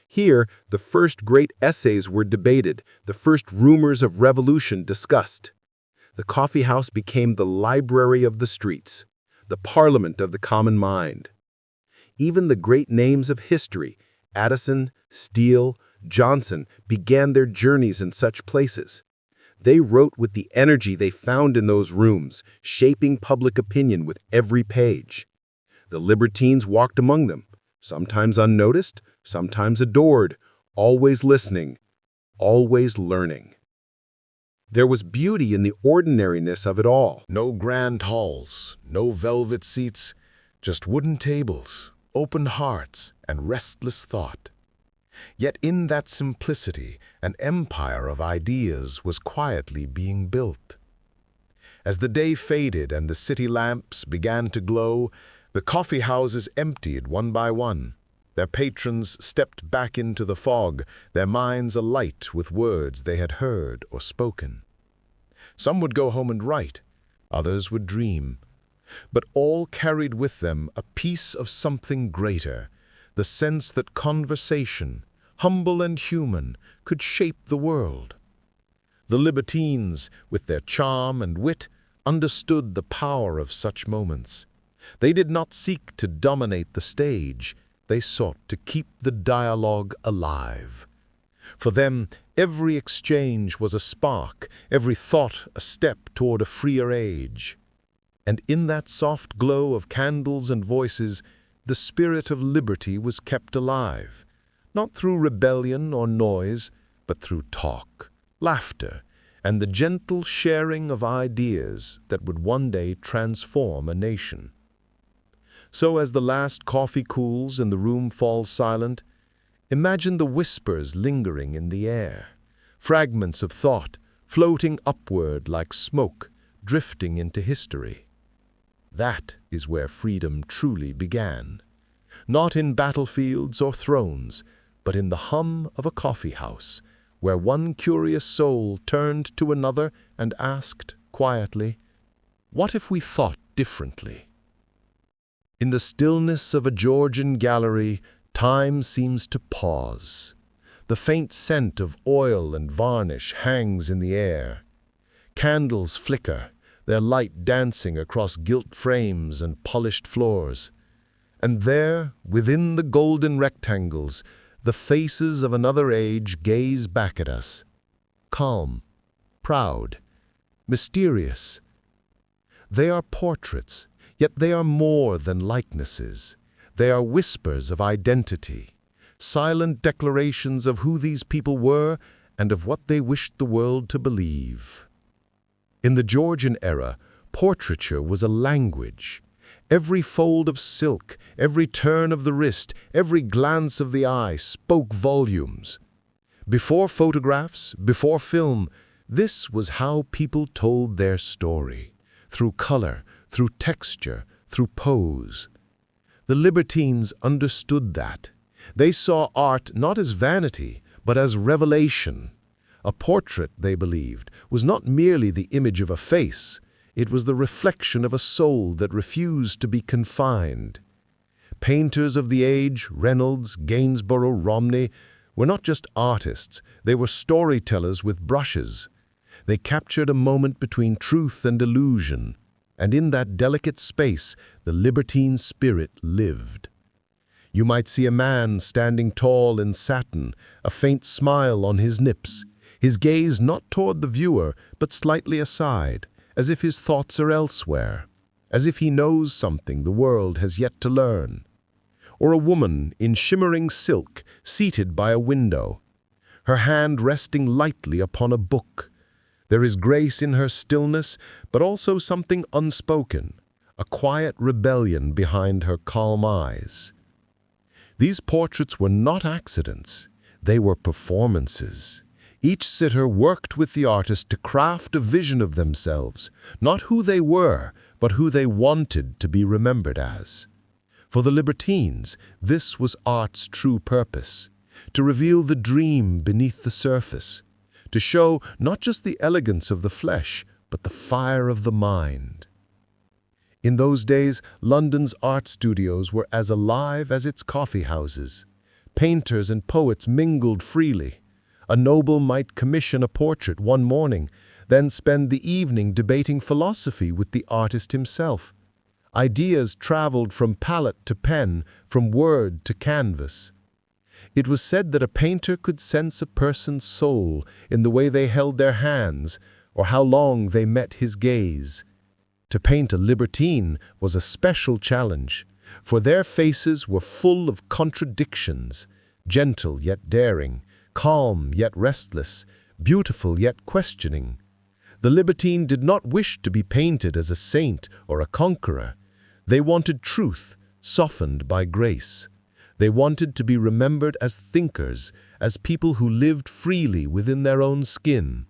Here, the first great essays were debated, the first rumors of revolution discussed. The coffeehouse became the library of the streets, the parliament of the common mind. Even the great names of history, Addison, Steele, Johnson, began their journeys in such places. They wrote with the energy they found in those rooms, shaping public opinion with every page. The Libertines walked among them, sometimes unnoticed, sometimes adored, always listening, always learning. There was beauty in the ordinariness of it all. No grand halls, no velvet seats, just wooden tables, open hearts, and restless thought. Yet in that simplicity, an empire of ideas was quietly being built. As the day faded and the city lamps began to glow, the coffee houses emptied one by one. Their patrons stepped back into the fog, their minds alight with words they had heard or spoken. Some would go home and write, others would dream, but all carried with them a piece of something greater, the sense that conversation, humble and human, could shape the world. The Libertines, with their charm and wit, understood the power of such moments. They did not seek to dominate the stage, they sought to keep the dialogue alive. For them, every exchange was a spark, every thought a step toward a freer age. And in that soft glow of candles and voices, the spirit of liberty was kept alive, not through rebellion or noise, but through talk, laughter, and the gentle sharing of ideas that would one day transform a nation. So as the last coffee cools and the room falls silent, imagine the whispers lingering in the air, fragments of thought floating upward like smoke, drifting into history. That is where freedom truly began, not in battlefields or thrones, but in the hum of a coffee house, where one curious soul turned to another and asked quietly, "What if we thought differently?" In the stillness of a Georgian gallery, time seems to pause. The faint scent of oil and varnish hangs in the air. Candles flicker, their light dancing across gilt frames and polished floors. And there, within the golden rectangles, the faces of another age gaze back at us. Calm, proud, mysterious. They are portraits, yet they are more than likenesses. They are whispers of identity, silent declarations of who these people were and of what they wished the world to believe. In the Georgian era, portraiture was a language. Every fold of silk, every turn of the wrist, every glance of the eye spoke volumes. Before photographs, before film, this was how people told their story, through color, through texture, through pose. The Libertines understood that. They saw art not as vanity, but as revelation. A portrait, they believed, was not merely the image of a face, it was the reflection of a soul that refused to be confined. Painters of the age, Reynolds, Gainsborough, Romney, were not just artists, they were storytellers with brushes. They captured a moment between truth and illusion, and in that delicate space, the libertine spirit lived. You might see a man standing tall in satin, a faint smile on his lips, his gaze not toward the viewer, but slightly aside, as if his thoughts are elsewhere, as if he knows something the world has yet to learn. Or a woman in shimmering silk, seated by a window, her hand resting lightly upon a book. There is grace in her stillness, but also something unspoken, a quiet rebellion behind her calm eyes. These portraits were not accidents, they were performances. Each sitter worked with the artist to craft a vision of themselves, not who they were, but who they wanted to be remembered as. For the Libertines, this was art's true purpose, to reveal the dream beneath the surface, to show not just the elegance of the flesh, but the fire of the mind. In those days, London's art studios were as alive as its coffee houses. Painters and poets mingled freely. A noble might commission a portrait one morning, then spend the evening debating philosophy with the artist himself. Ideas traveled from palette to pen, from word to canvas. It was said that a painter could sense a person's soul in the way they held their hands or how long they met his gaze. To paint a libertine was a special challenge, for their faces were full of contradictions, gentle yet daring, calm yet restless, beautiful yet questioning. The libertine did not wish to be painted as a saint or a conqueror. They wanted truth, softened by grace. They wanted to be remembered as thinkers, as people who lived freely within their own skin.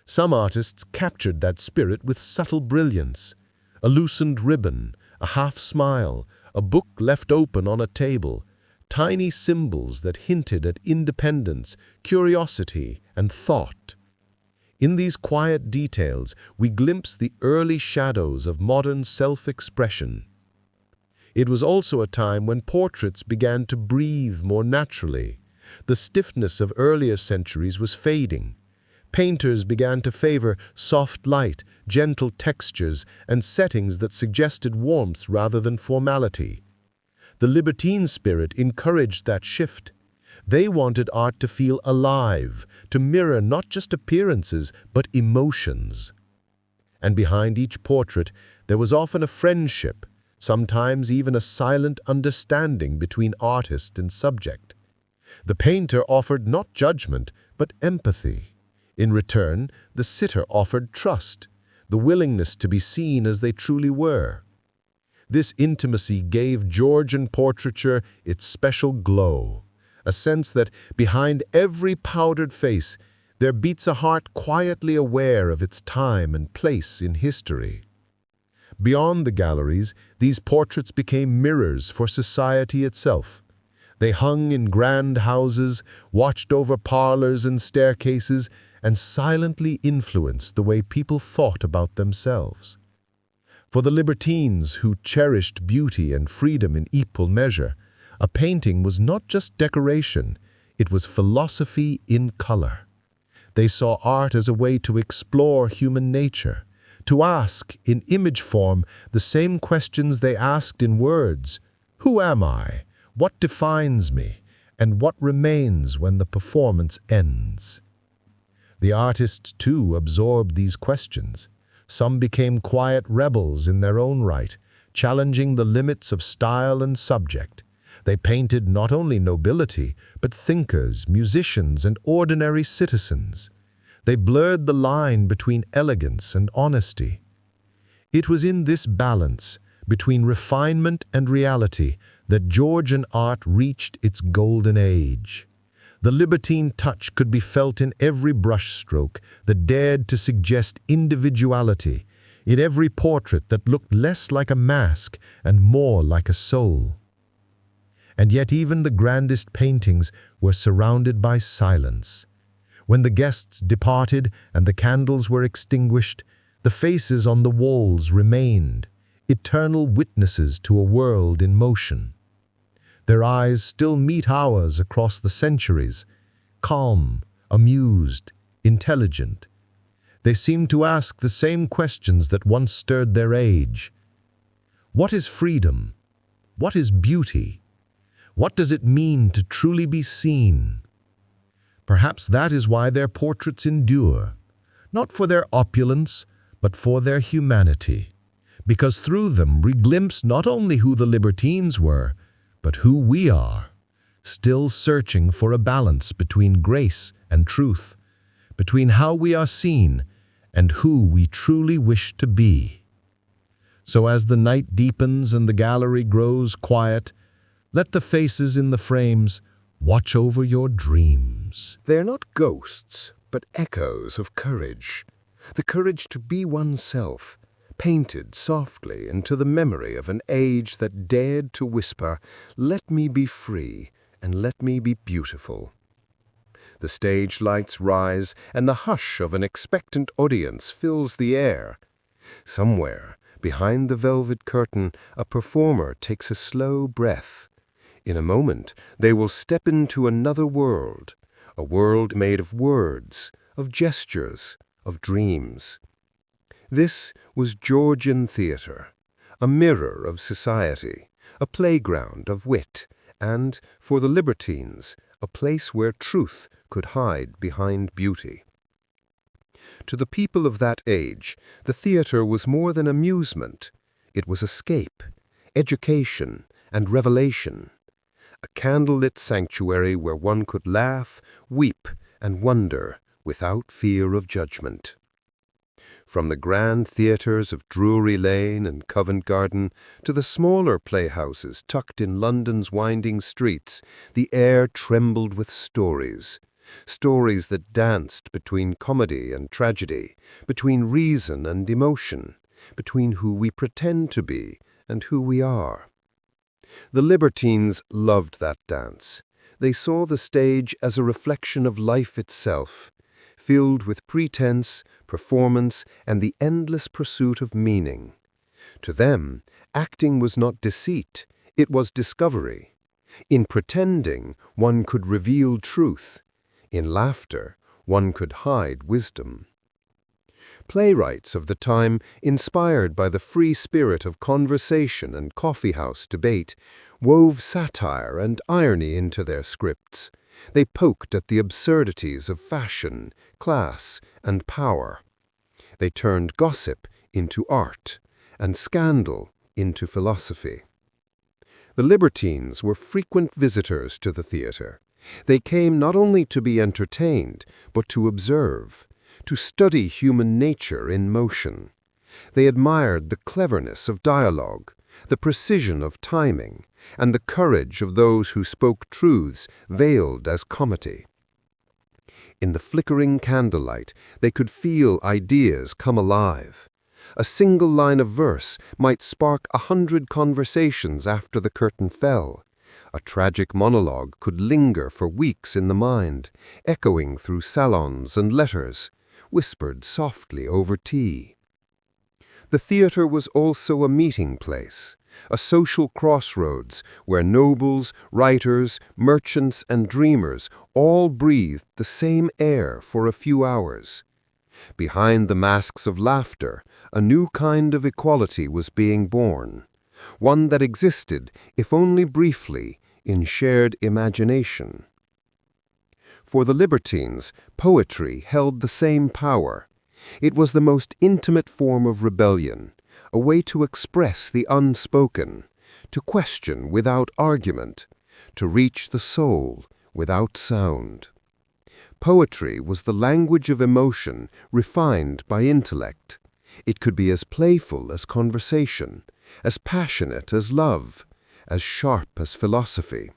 Some artists captured that spirit with subtle brilliance. A loosened ribbon, a half smile, a book left open on a table, tiny symbols that hinted at independence, curiosity, and thought. In these quiet details, we glimpse the early shadows of modern self-expression. It was also a time when portraits began to breathe more naturally. The stiffness of earlier centuries was fading. Painters began to favor soft light, gentle textures, and settings that suggested warmth rather than formality. The Libertine spirit encouraged that shift. They wanted art to feel alive, to mirror not just appearances, but emotions. And behind each portrait, there was often a friendship, sometimes even a silent understanding between artist and subject. The painter offered not judgment, but empathy. In return, the sitter offered trust, the willingness to be seen as they truly were. This intimacy gave Georgian portraiture its special glow, a sense that behind every powdered face there beats a heart quietly aware of its time and place in history. Beyond the galleries, these portraits became mirrors for society itself. They hung in grand houses, watched over parlors and staircases, and silently influenced the way people thought about themselves. For the Libertines, who cherished beauty and freedom in equal measure, a painting was not just decoration, it was philosophy in color. They saw art as a way to explore human nature, to ask, in image form, the same questions they asked in words. Who am I? What defines me? And what remains when the performance ends? The artists, too, absorbed these questions. Some became quiet rebels in their own right, challenging the limits of style and subject. They painted not only nobility, but thinkers, musicians, and ordinary citizens. They blurred the line between elegance and honesty. It was in this balance, between refinement and reality, that Georgian art reached its golden age. The Libertine touch could be felt in every brushstroke that dared to suggest individuality, in every portrait that looked less like a mask and more like a soul. And yet even the grandest paintings were surrounded by silence. When the guests departed and the candles were extinguished, the faces on the walls remained, eternal witnesses to a world in motion. Their eyes still meet ours across the centuries, calm, amused, intelligent. They seem to ask the same questions that once stirred their age. What is freedom? What is beauty? What does it mean to truly be seen? Perhaps that is why their portraits endure, not for their opulence, but for their humanity, because through them we glimpse not only who the Libertines were, but who we are, still searching for a balance between grace and truth, between how we are seen and who we truly wish to be. So as the night deepens and the gallery grows quiet, let the faces in the frames watch over your dreams. They're not ghosts, but echoes of courage. The courage to be oneself, painted softly into the memory of an age that dared to whisper, "Let me be free, and let me be beautiful." The stage lights rise, and the hush of an expectant audience fills the air. Somewhere, behind the velvet curtain, a performer takes a slow breath. In a moment, they will step into another world, a world made of words, of gestures, of dreams. This was Georgian theatre, a mirror of society, a playground of wit, and, for the Libertines, a place where truth could hide behind beauty. To the people of that age, the theatre was more than amusement. It was escape, education, and revelation. A candlelit sanctuary where one could laugh, weep, and wonder without fear of judgment. From the grand theatres of Drury Lane and Covent Garden to the smaller playhouses tucked in London's winding streets, the air trembled with stories. Stories that danced between comedy and tragedy, between reason and emotion, between who we pretend to be and who we are. The Libertines loved that dance. They saw the stage as a reflection of life itself, filled with pretense, performance, and the endless pursuit of meaning. To them, acting was not deceit, it was discovery. In pretending, one could reveal truth. In laughter, one could hide wisdom. Playwrights of the time, inspired by the free spirit of conversation and coffeehouse debate, wove satire and irony into their scripts. They poked at the absurdities of fashion, class, and power. They turned gossip into art, and scandal into philosophy. The Libertines were frequent visitors to the theatre. They came not only to be entertained, but to observe, to study human nature in motion. They admired the cleverness of dialogue, the precision of timing, and the courage of those who spoke truths veiled as comedy. In the flickering candlelight, they could feel ideas come alive. A single line of verse might spark 100 conversations after the curtain fell. A tragic monologue could linger for weeks in the mind, echoing through salons and letters, whispered softly over tea. The theatre was also a meeting place, a social crossroads where nobles, writers, merchants, and dreamers all breathed the same air for a few hours. Behind the masks of laughter, a new kind of equality was being born, one that existed, if only briefly, in shared imagination. For the Libertines, poetry held the same power. It was the most intimate form of rebellion, a way to express the unspoken, to question without argument, to reach the soul without sound. Poetry was the language of emotion refined by intellect. It could be as playful as conversation, as passionate as love, as sharp as philosophy.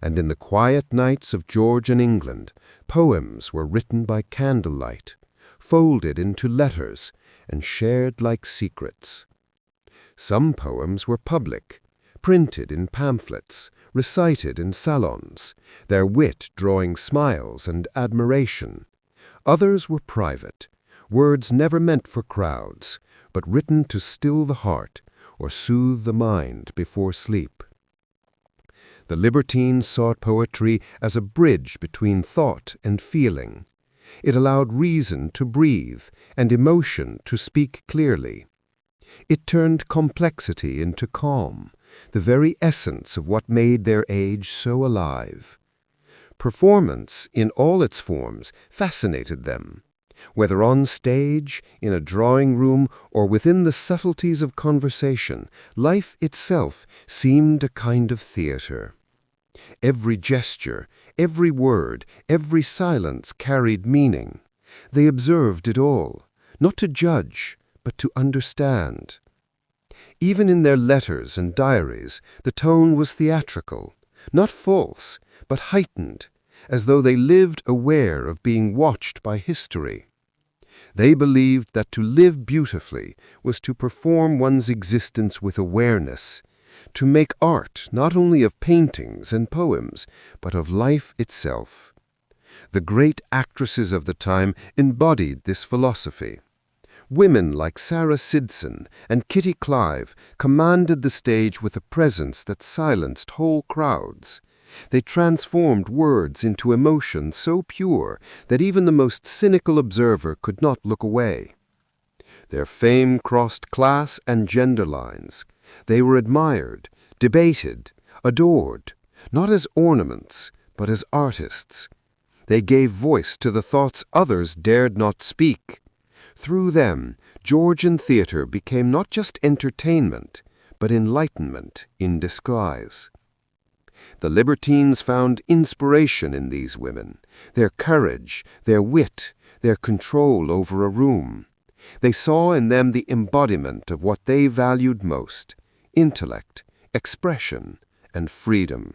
And in the quiet nights of Georgian England, poems were written by candlelight, folded into letters, and shared like secrets. Some poems were public, printed in pamphlets, recited in salons, their wit drawing smiles and admiration. Others were private, words never meant for crowds, but written to still the heart or soothe the mind before sleep. The Libertines sought poetry as a bridge between thought and feeling. It allowed reason to breathe and emotion to speak clearly. It turned complexity into calm, the very essence of what made their age so alive. Performance, in all its forms, fascinated them. Whether on stage, in a drawing room, or within the subtleties of conversation, life itself seemed a kind of theatre. Every gesture, every word, every silence carried meaning. They observed it all, not to judge, but to understand. Even in their letters and diaries, the tone was theatrical, not false, but heightened, as though they lived aware of being watched by history. They believed that to live beautifully was to perform one's existence with awareness, to make art not only of paintings and poems, but of life itself. The great actresses of the time embodied this philosophy. Women like Sarah Sidson and Kitty Clive commanded the stage with a presence that silenced whole crowds. They transformed words into emotion so pure that even the most cynical observer could not look away. Their fame crossed class and gender lines. They were admired, debated, adored, not as ornaments, but as artists. They gave voice to the thoughts others dared not speak. Through them, Georgian theatre became not just entertainment, but enlightenment in disguise. The Libertines found inspiration in these women, their courage, their wit, their control over a room. They saw in them the embodiment of what they valued most: intellect, expression, and freedom.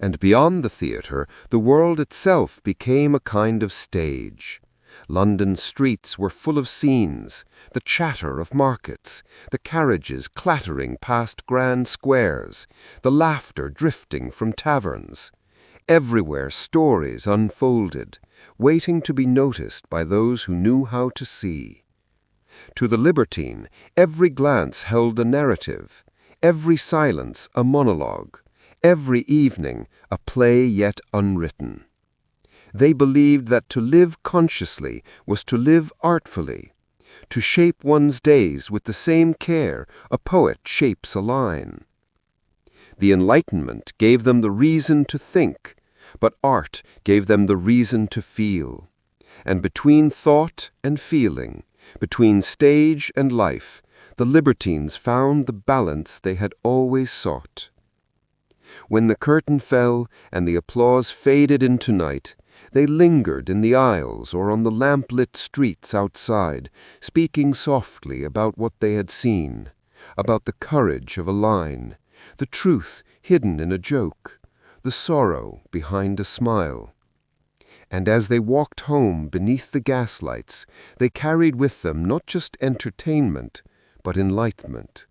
And beyond the theatre, the world itself became a kind of stage. London streets were full of scenes, the chatter of markets, the carriages clattering past grand squares, the laughter drifting from taverns. Everywhere stories unfolded, waiting to be noticed by those who knew how to see. To the libertine, every glance held a narrative, every silence a monologue, every evening a play yet unwritten. They believed that to live consciously was to live artfully, to shape one's days with the same care a poet shapes a line. The Enlightenment gave them the reason to think, but art gave them the reason to feel. And between thought and feeling, between stage and life, the Libertines found the balance they had always sought. When the curtain fell and the applause faded into night, they lingered in the aisles or on the lamp-lit streets outside, speaking softly about what they had seen, about the courage of a line, the truth hidden in a joke, the sorrow behind a smile. And as they walked home beneath the gaslights, they carried with them not just entertainment, but enlightenment.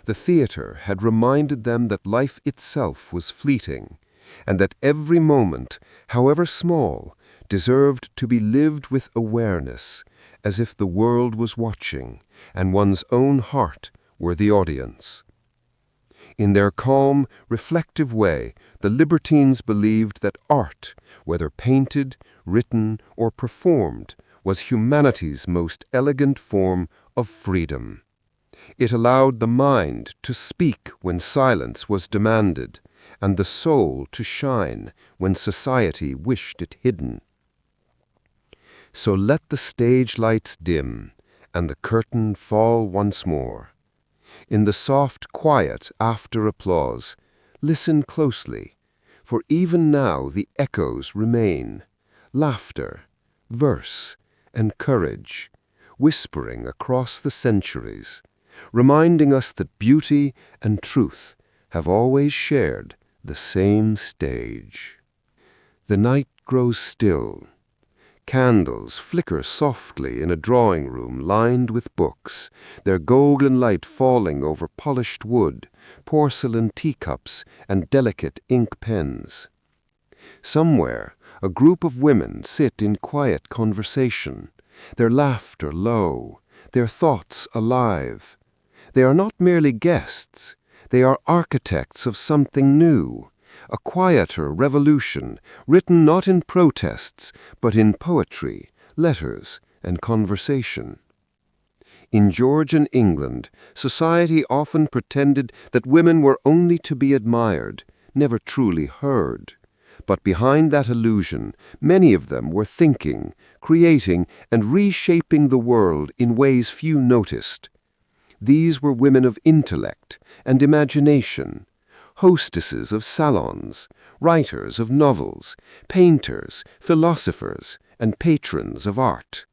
The theater had reminded them that life itself was fleeting, and that every moment, however small, deserved to be lived with awareness, as if the world was watching, and one's own heart were the audience. In their calm, reflective way, the Libertines believed that art, whether painted, written, or performed, was humanity's most elegant form of freedom. It allowed the mind to speak when silence was demanded, and the soul to shine when society wished it hidden. So let the stage lights dim, and the curtain fall once more. In the soft quiet after applause, listen closely, for even now the echoes remain, laughter, verse, and courage, whispering across the centuries, reminding us that beauty and truth have always shared the same stage. The night grows still. Candles flicker softly in a drawing room lined with books, their golden light falling over polished wood, porcelain teacups, and delicate ink pens. Somewhere, a group of women sit in quiet conversation, their laughter low, their thoughts alive. They are not merely guests, they are architects of something new, a quieter revolution, written not in protests, but in poetry, letters, and conversation. In Georgian England, society often pretended that women were only to be admired, never truly heard. But behind that illusion, many of them were thinking, creating, and reshaping the world in ways few noticed. These were women of intellect and imagination, hostesses of salons, writers of novels, painters, philosophers, and patrons of art.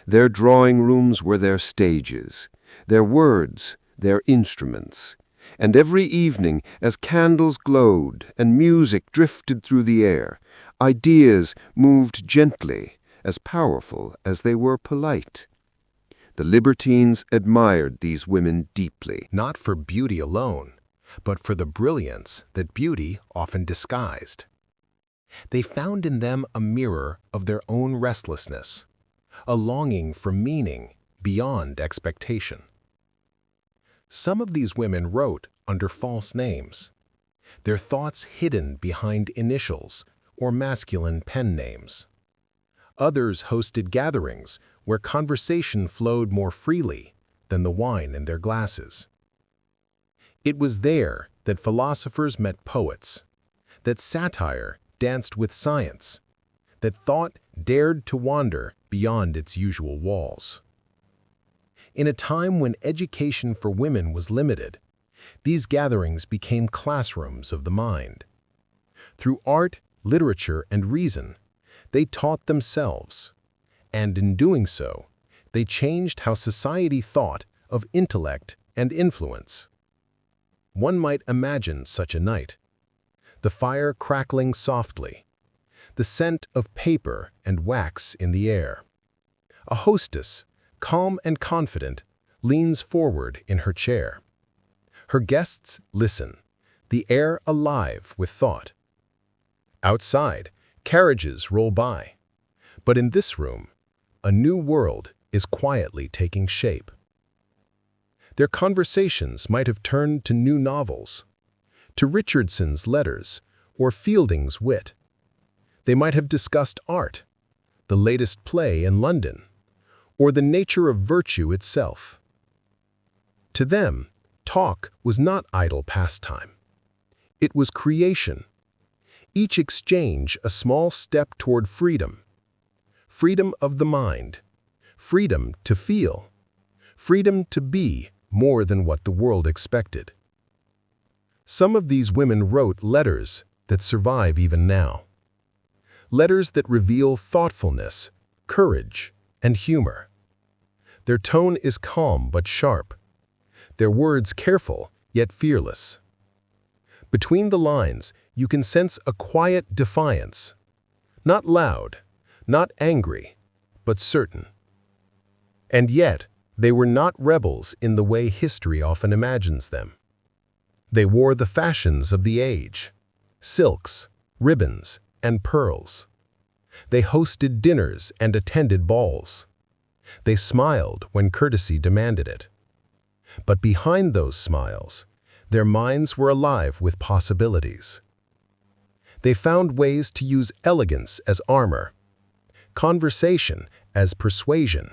Their drawing rooms were their stages, their words their instruments, and every evening, as candles glowed and music drifted through the air, ideas moved gently, as powerful as they were polite. The Libertines admired these women deeply. Not for beauty alone, but for the brilliance that beauty often disguised. They found in them a mirror of their own restlessness, a longing for meaning beyond expectation. Some of these women wrote under false names, their thoughts hidden behind initials or masculine pen names. Others hosted gatherings where conversation flowed more freely than the wine in their glasses. It was there that philosophers met poets, that satire danced with science, that thought dared to wander beyond its usual walls. In a time when education for women was limited, these gatherings became classrooms of the mind. Through art, literature, and reason, they taught themselves, and in doing so, they changed how society thought of intellect and influence. One might imagine such a night, the fire crackling softly, the scent of paper and wax in the air. A hostess, calm and confident, leans forward in her chair. Her guests listen, the air alive with thought. Outside, carriages roll by, but in this room, a new world is quietly taking shape. Their conversations might have turned to new novels, to Richardson's letters or Fielding's wit. They might have discussed art, the latest play in London, or the nature of virtue itself. To them, talk was not idle pastime. It was creation. Each exchange a small step toward freedom. Freedom of the mind. Freedom to feel. Freedom to be more than what the world expected. Some of these women wrote letters that survive even now. Letters that reveal thoughtfulness, courage, and humor. Their tone is calm but sharp. Their words careful yet fearless. Between the lines, you can sense a quiet defiance. Not loud, not angry, but certain. And yet, they were not rebels in the way history often imagines them. They wore the fashions of the age, silks, ribbons, and pearls. They hosted dinners and attended balls. They smiled when courtesy demanded it. But behind those smiles, their minds were alive with possibilities. They found ways to use elegance as armor, conversation as persuasion,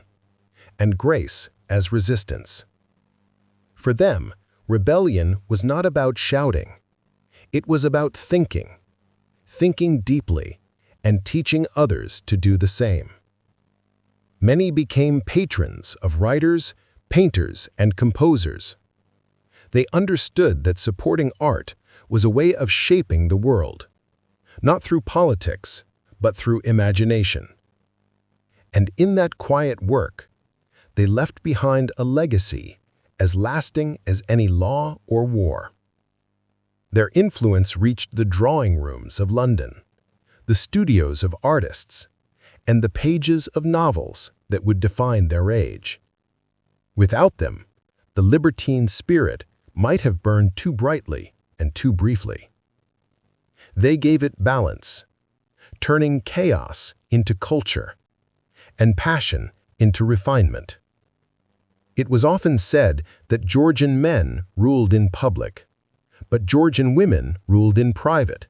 and grace as resistance. For them, rebellion was not about shouting. It was about thinking deeply, and teaching others to do the same. Many became patrons of writers, painters, and composers. They understood that supporting art was a way of shaping the world, not through politics, but through imagination. And in that quiet work, they left behind a legacy as lasting as any law or war. Their influence reached the drawing rooms of London, the studios of artists, and the pages of novels that would define their age. Without them, the libertine spirit might have burned too brightly and too briefly. They gave it balance, turning chaos into culture and passion into refinement. It was often said that Georgian men ruled in public, but Georgian women ruled in private.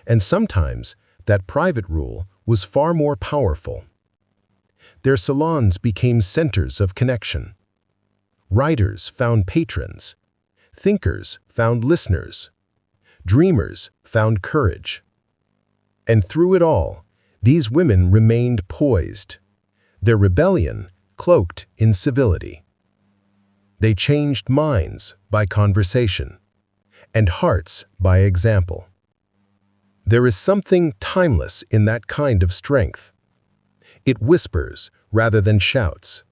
And sometimes that private rule was far more powerful. Their salons became centers of connection. Writers found patrons. Thinkers found listeners. Dreamers found courage. And through it all, these women remained poised, their rebellion cloaked in civility. They changed minds by conversation, and hearts by example. There is something timeless in that kind of strength. It whispers rather than shouts.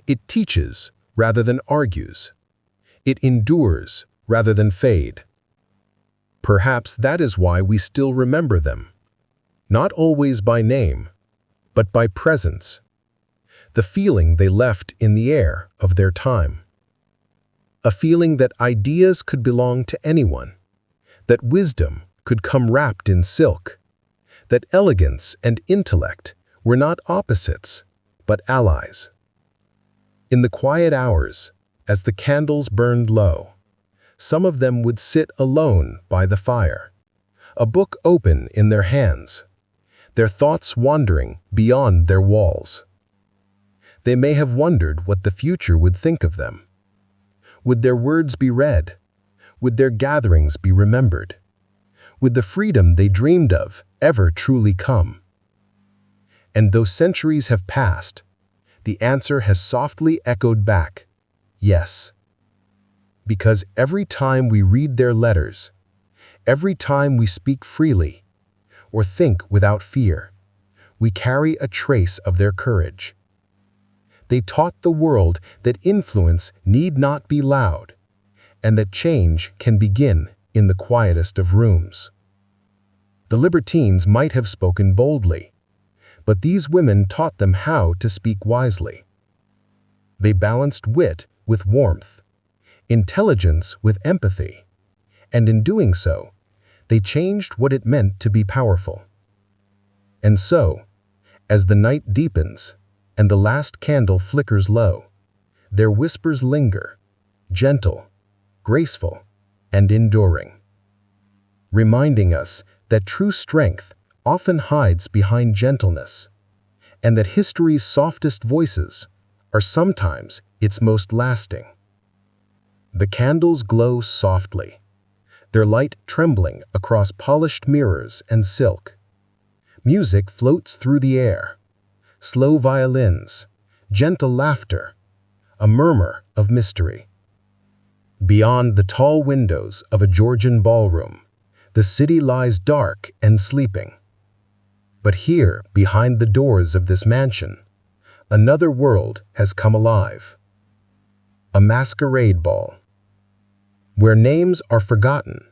It teaches rather than argues. It endures rather than fade. Perhaps that is why we still remember them, not always by name, but by presence, the feeling they left in the air of their time. A feeling that ideas could belong to anyone, that wisdom could come wrapped in silk, that elegance and intellect were not opposites, but allies. In the quiet hours, as the candles burned low, some of them would sit alone by the fire, a book open in their hands, their thoughts wandering beyond their walls. They may have wondered what the future would think of them. Would their words be read? Would their gatherings be remembered? Would the freedom they dreamed of ever truly come? And though centuries have passed, the answer has softly echoed back, yes. Because every time we read their letters, every time we speak freely, or think without fear, we carry a trace of their courage. They taught the world that influence need not be loud, and that change can begin in the quietest of rooms. The Libertines might have spoken boldly, but these women taught them how to speak wisely. They balanced wit with warmth, intelligence with empathy, and in doing so, they changed what it meant to be powerful. And so, as the night deepens and the last candle flickers low, their whispers linger, gentle, graceful, and enduring, reminding us that true strength often hides behind gentleness, and that history's softest voices are sometimes its most lasting. The candles glow softly, their light trembling across polished mirrors and silk. Music floats through the air, slow violins, gentle laughter, a murmur of mystery. Beyond the tall windows of a Georgian ballroom, the city lies dark and sleeping. But here, behind the doors of this mansion, another world has come alive. A masquerade ball, where names are forgotten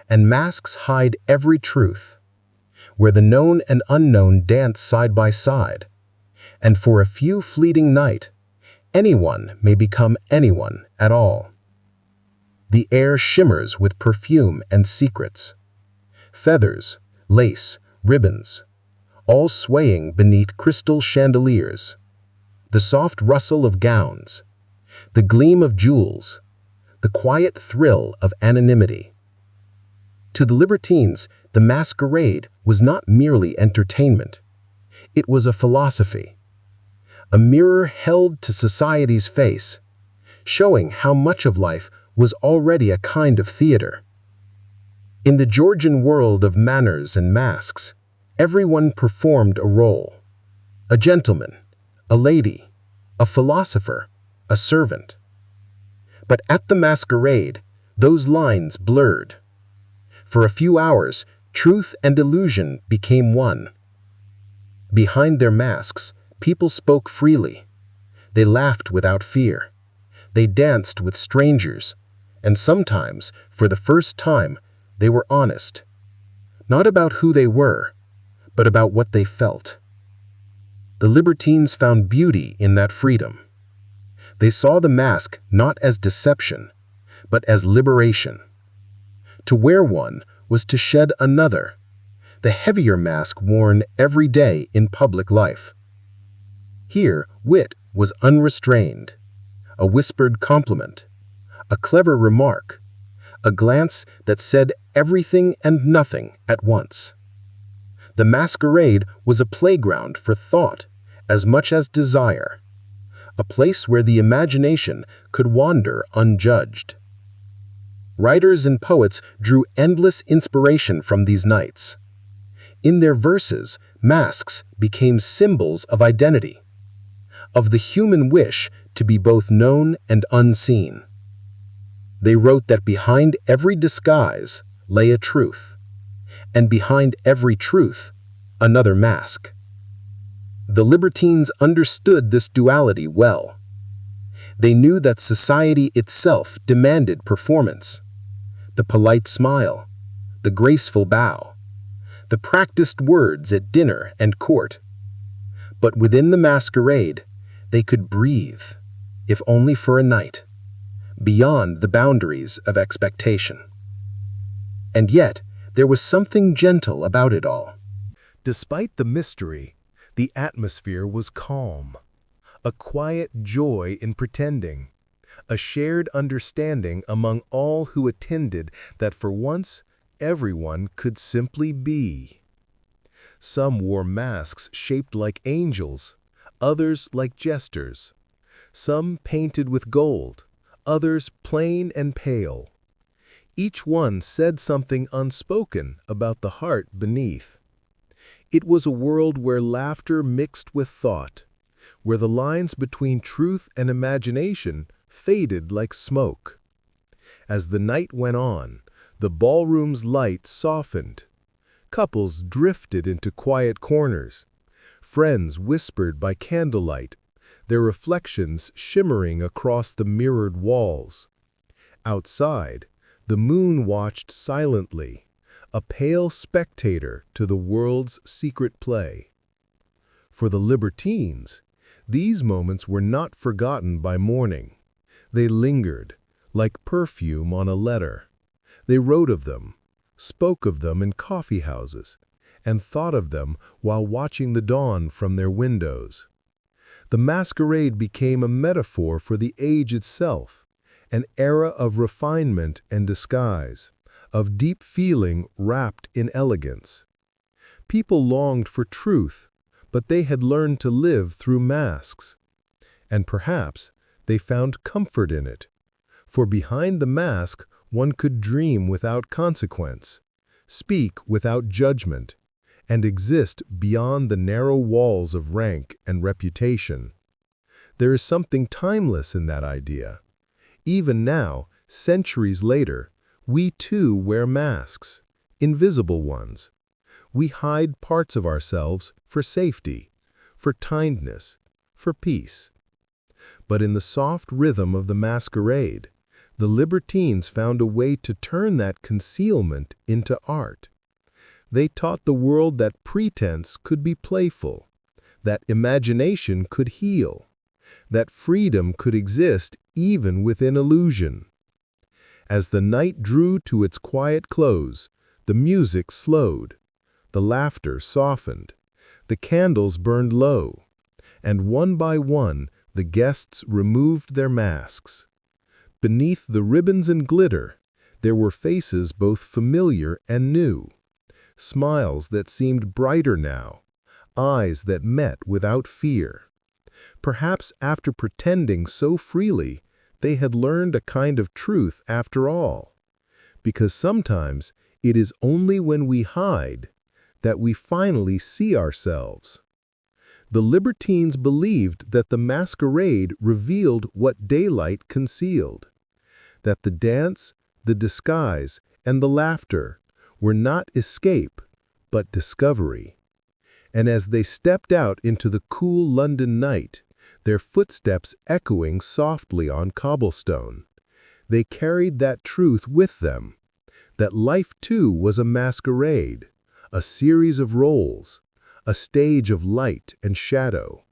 and masks hide every truth, where the known and unknown dance side by side, and for a few fleeting night, anyone may become anyone at all. The air shimmers with perfume and secrets. Feathers, lace, ribbons, all swaying beneath crystal chandeliers. The soft rustle of gowns, the gleam of jewels, the quiet thrill of anonymity. To the Libertines, the masquerade was not merely entertainment. It was a philosophy, a mirror held to society's face, showing how much of life was already a kind of theater. In the Georgian world of manners and masks, everyone performed a role. A gentleman, a lady, a philosopher, a servant. But at the masquerade, those lines blurred. For a few hours, truth and illusion became one. Behind their masks, people spoke freely. They laughed without fear. They danced with strangers. And sometimes, for the first time, they were honest. Not about who they were, but about what they felt. The Libertines found beauty in that freedom. They saw the mask not as deception, but as liberation. To wear one was to shed another, the heavier mask worn every day in public life. Here, wit was unrestrained, a whispered compliment, a clever remark, a glance that said everything and nothing at once. The masquerade was a playground for thought as much as desire, a place where the imagination could wander unjudged. Writers and poets drew endless inspiration from these nights. In their verses, masks became symbols of identity, of the human wish to be both known and unseen. They wrote that behind every disguise lay a truth, and behind every truth, another mask. The Libertines understood this duality well. They knew that society itself demanded performance. The polite smile, the graceful bow, the practiced words at dinner and court. But within the masquerade, they could breathe, if only for a night, beyond the boundaries of expectation. And yet, there was something gentle about it all. Despite the mystery, the atmosphere was calm. A quiet joy in pretending. A shared understanding among all who attended that for once, everyone could simply be. Some wore masks shaped like angels, others like jesters. Some painted with gold, others plain and pale. Each one said something unspoken about the heart beneath. It was a world where laughter mixed with thought, where the lines between truth and imagination faded like smoke. As the night went on, the ballroom's light softened. Couples drifted into quiet corners. Friends whispered by candlelight, their reflections shimmering across the mirrored walls. Outside, the moon watched silently, a pale spectator to the world's secret play. For the Libertines, these moments were not forgotten by morning. They lingered, like perfume on a letter. They wrote of them, spoke of them in coffee houses, and thought of them while watching the dawn from their windows. The masquerade became a metaphor for the age itself, an era of refinement and disguise, of deep feeling wrapped in elegance. People longed for truth, but they had learned to live through masks. And perhaps they found comfort in it. For behind the mask, one could dream without consequence, speak without judgment, and exist beyond the narrow walls of rank and reputation. There is something timeless in that idea. Even now, centuries later, we too wear masks, invisible ones. We hide parts of ourselves for safety, for kindness, for peace. But in the soft rhythm of the masquerade, the Libertines found a way to turn that concealment into art. They taught the world that pretense could be playful, that imagination could heal, that freedom could exist even within illusion. As the night drew to its quiet close, the music slowed, the laughter softened, the candles burned low, and one by one the guests removed their masks. Beneath the ribbons and glitter, there were faces both familiar and new, smiles that seemed brighter now, eyes that met without fear. Perhaps after pretending so freely, they had learned a kind of truth after all. Because sometimes it is only when we hide that we finally see ourselves. The Libertines believed that the masquerade revealed what daylight concealed, that the dance, the disguise, and the laughter were not escape, but discovery. And as they stepped out into the cool London night, their footsteps echoing softly on cobblestone, they carried that truth with them, that life too was a masquerade, a series of roles, a stage of light and shadow.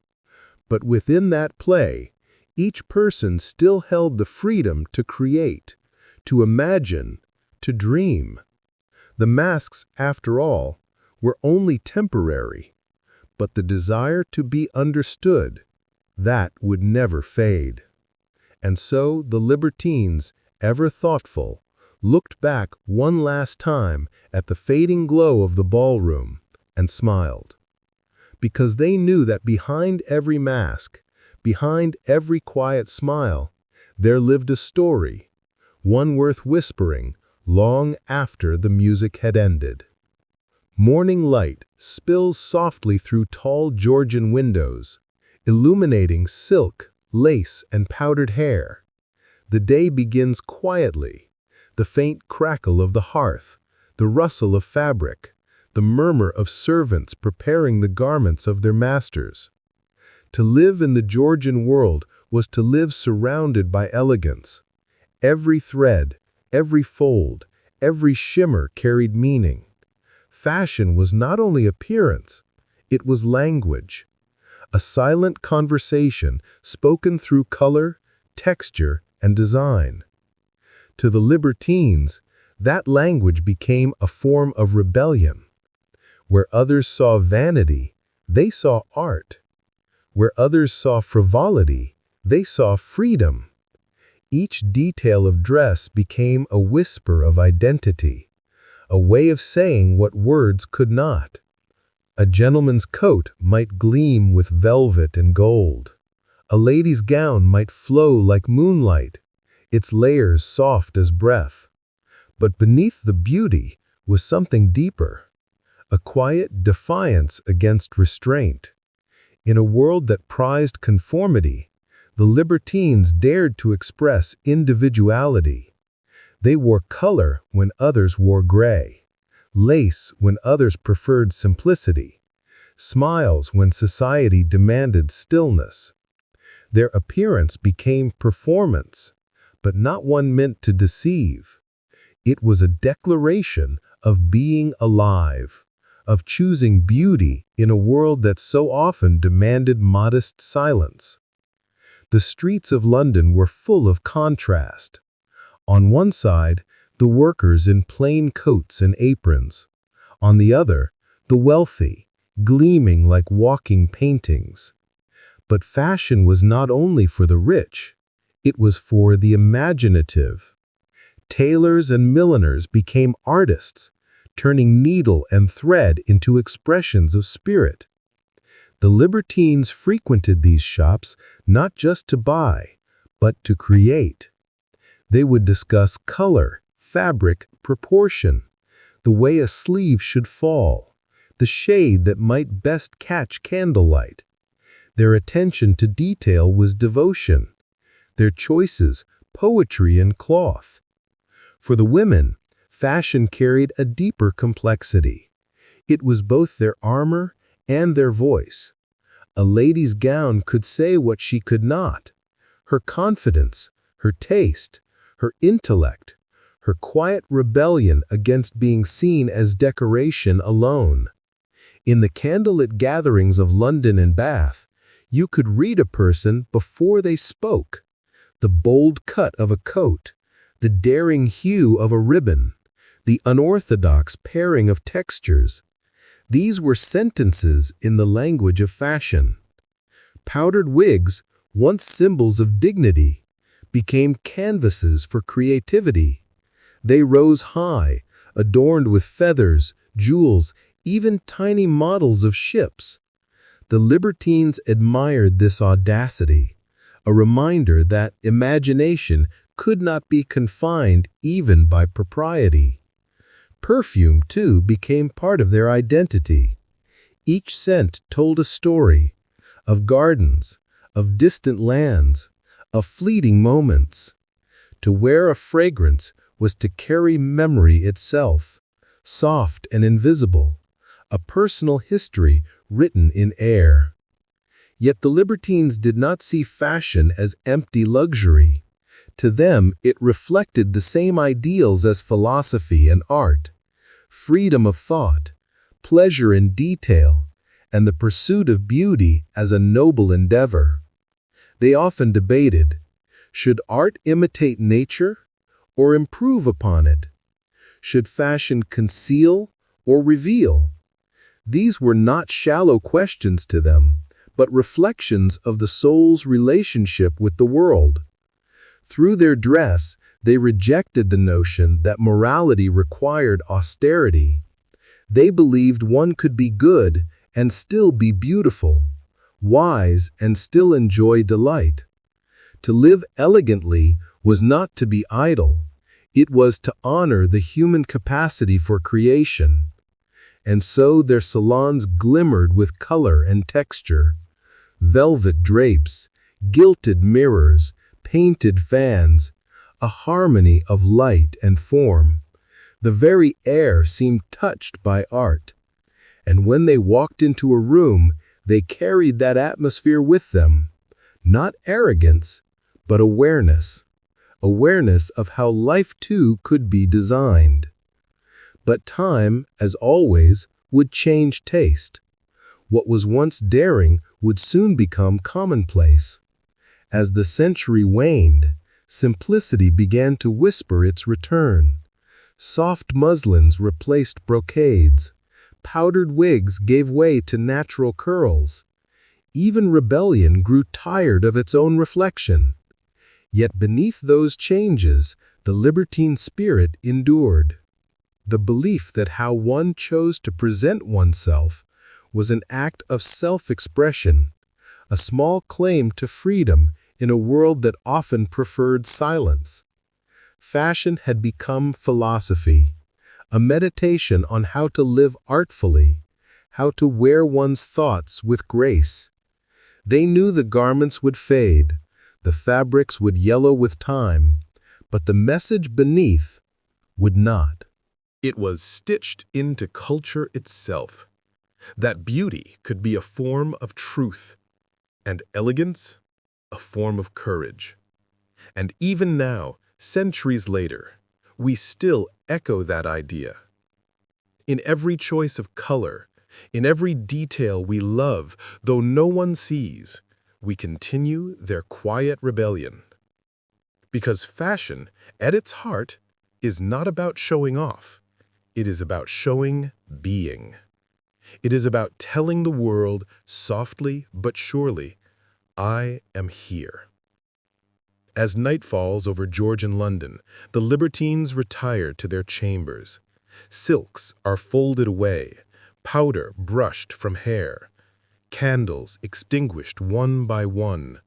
But within that play, each person still held the freedom to create, to imagine, to dream. The masks, after all, were only temporary, but the desire to be understood, that would never fade. And so the Libertines, ever thoughtful, looked back one last time at the fading glow of the ballroom and smiled. Because they knew that behind every mask, behind every quiet smile, there lived a story, one worth whispering long after the music had ended. Morning light spills softly through tall Georgian windows, illuminating silk, lace, and powdered hair. The day begins quietly, the faint crackle of the hearth, the rustle of fabric, the murmur of servants preparing the garments of their masters. To live in the Georgian world was to live surrounded by elegance. Every thread, every fold, every shimmer carried meaning. Fashion was not only appearance, it was language. A silent conversation spoken through color, texture, and design. To the Libertines, that language became a form of rebellion. Where others saw vanity, they saw art. Where others saw frivolity, they saw freedom. Each detail of dress became a whisper of identity, a way of saying what words could not. A gentleman's coat might gleam with velvet and gold. A lady's gown might flow like moonlight, its layers soft as breath. But beneath the beauty was something deeper, a quiet defiance against restraint. In a world that prized conformity, the Libertines dared to express individuality. They wore color when others wore gray, lace when others preferred simplicity, smiles when society demanded stillness. Their appearance became performance, but not one meant to deceive. It was a declaration of being alive, of choosing beauty in a world that so often demanded modest silence. The streets of London were full of contrast. On one side, the workers in plain coats and aprons. On the other, the wealthy, gleaming like walking paintings. But fashion was not only for the rich, it was for the imaginative. Tailors and milliners became artists, turning needle and thread into expressions of spirit. The Libertines frequented these shops not just to buy, but to create. They would discuss color, fabric, proportion, the way a sleeve should fall, the shade that might best catch candlelight. Their attention to detail was devotion. Their choices, poetry and cloth. For the women, fashion carried a deeper complexity. It was both their armor and their voice. A lady's gown could say what she could not. Her confidence, her taste, her intellect, her quiet rebellion against being seen as decoration alone. In the candlelit gatherings of London and Bath, you could read a person before they spoke. The bold cut of a coat, the daring hue of a ribbon, the unorthodox pairing of textures. These were sentences in the language of fashion. Powdered wigs, once symbols of dignity, became canvases for creativity. They rose high, adorned with feathers, jewels, even tiny models of ships. The Libertines admired this audacity, a reminder that imagination could not be confined even by propriety. Perfume, too, became part of their identity. Each scent told a story of gardens, of distant lands, of fleeting moments. To wear a fragrance was to carry memory itself, soft and invisible, a personal history written in air. Yet the Libertines did not see fashion as empty luxury. To them, it reflected the same ideals as philosophy and art: freedom of thought, pleasure in detail, and the pursuit of beauty as a noble endeavor. They often debated, should art imitate nature or improve upon it? Should fashion conceal or reveal? These were not shallow questions to them, but reflections of the soul's relationship with the world. Through their dress, they rejected the notion that morality required austerity. They believed one could be good and still be beautiful, wise and still enjoy delight. To live elegantly was not to be idle. It was to honor the human capacity for creation. And so their salons glimmered with color and texture. Velvet drapes, gilded mirrors, painted fans, a harmony of light and form. The very air seemed touched by art. And when they walked into a room, they carried that atmosphere with them. Not arrogance, but awareness. Awareness of how life too could be designed. But time, as always, would change taste. What was once daring would soon become commonplace. As the century waned, simplicity began to whisper its return. Soft muslins replaced brocades. Powdered wigs gave way to natural curls. Even rebellion grew tired of its own reflection. Yet beneath those changes, the libertine spirit endured. The belief that how one chose to present oneself was an act of self-expression, a small claim to freedom in a world that often preferred silence. Fashion had become philosophy, a meditation on how to live artfully, how to wear one's thoughts with grace. They knew the garments would fade, the fabrics would yellow with time, but the message beneath would not. It was stitched into culture itself, that beauty could be a form of truth, and elegance a form of courage. And even now, centuries later, we still echo that idea. In every choice of color, in every detail we love, though no one sees, we continue their quiet rebellion. Because fashion, at its heart, is not about showing off. It is about showing being. It is about telling the world softly but surely, I am here. As night falls over Georgian London, the Libertines retire to their chambers. Silks are folded away, powder brushed from hair, candles extinguished one by one.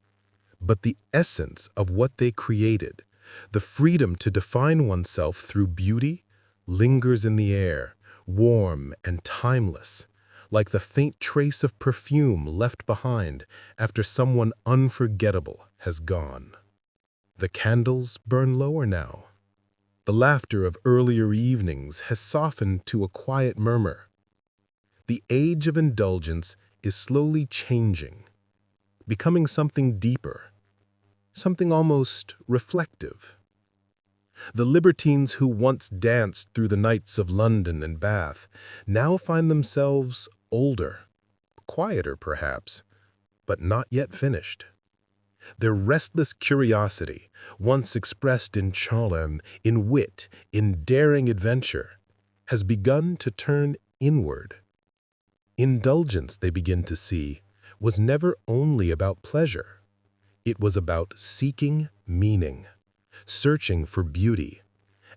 But the essence of what they created, the freedom to define oneself through beauty, lingers in the air, warm and timeless, like the faint trace of perfume left behind after someone unforgettable has gone. The candles burn lower now. The laughter of earlier evenings has softened to a quiet murmur. The age of indulgence is slowly changing, becoming something deeper, something almost reflective. The libertines who once danced through the nights of London and Bath now find themselves older, quieter perhaps, but not yet finished. Their restless curiosity, once expressed in charm, in wit, in daring adventure, has begun to turn inward. Indulgence, they begin to see, was never only about pleasure. It was about seeking meaning, searching for beauty,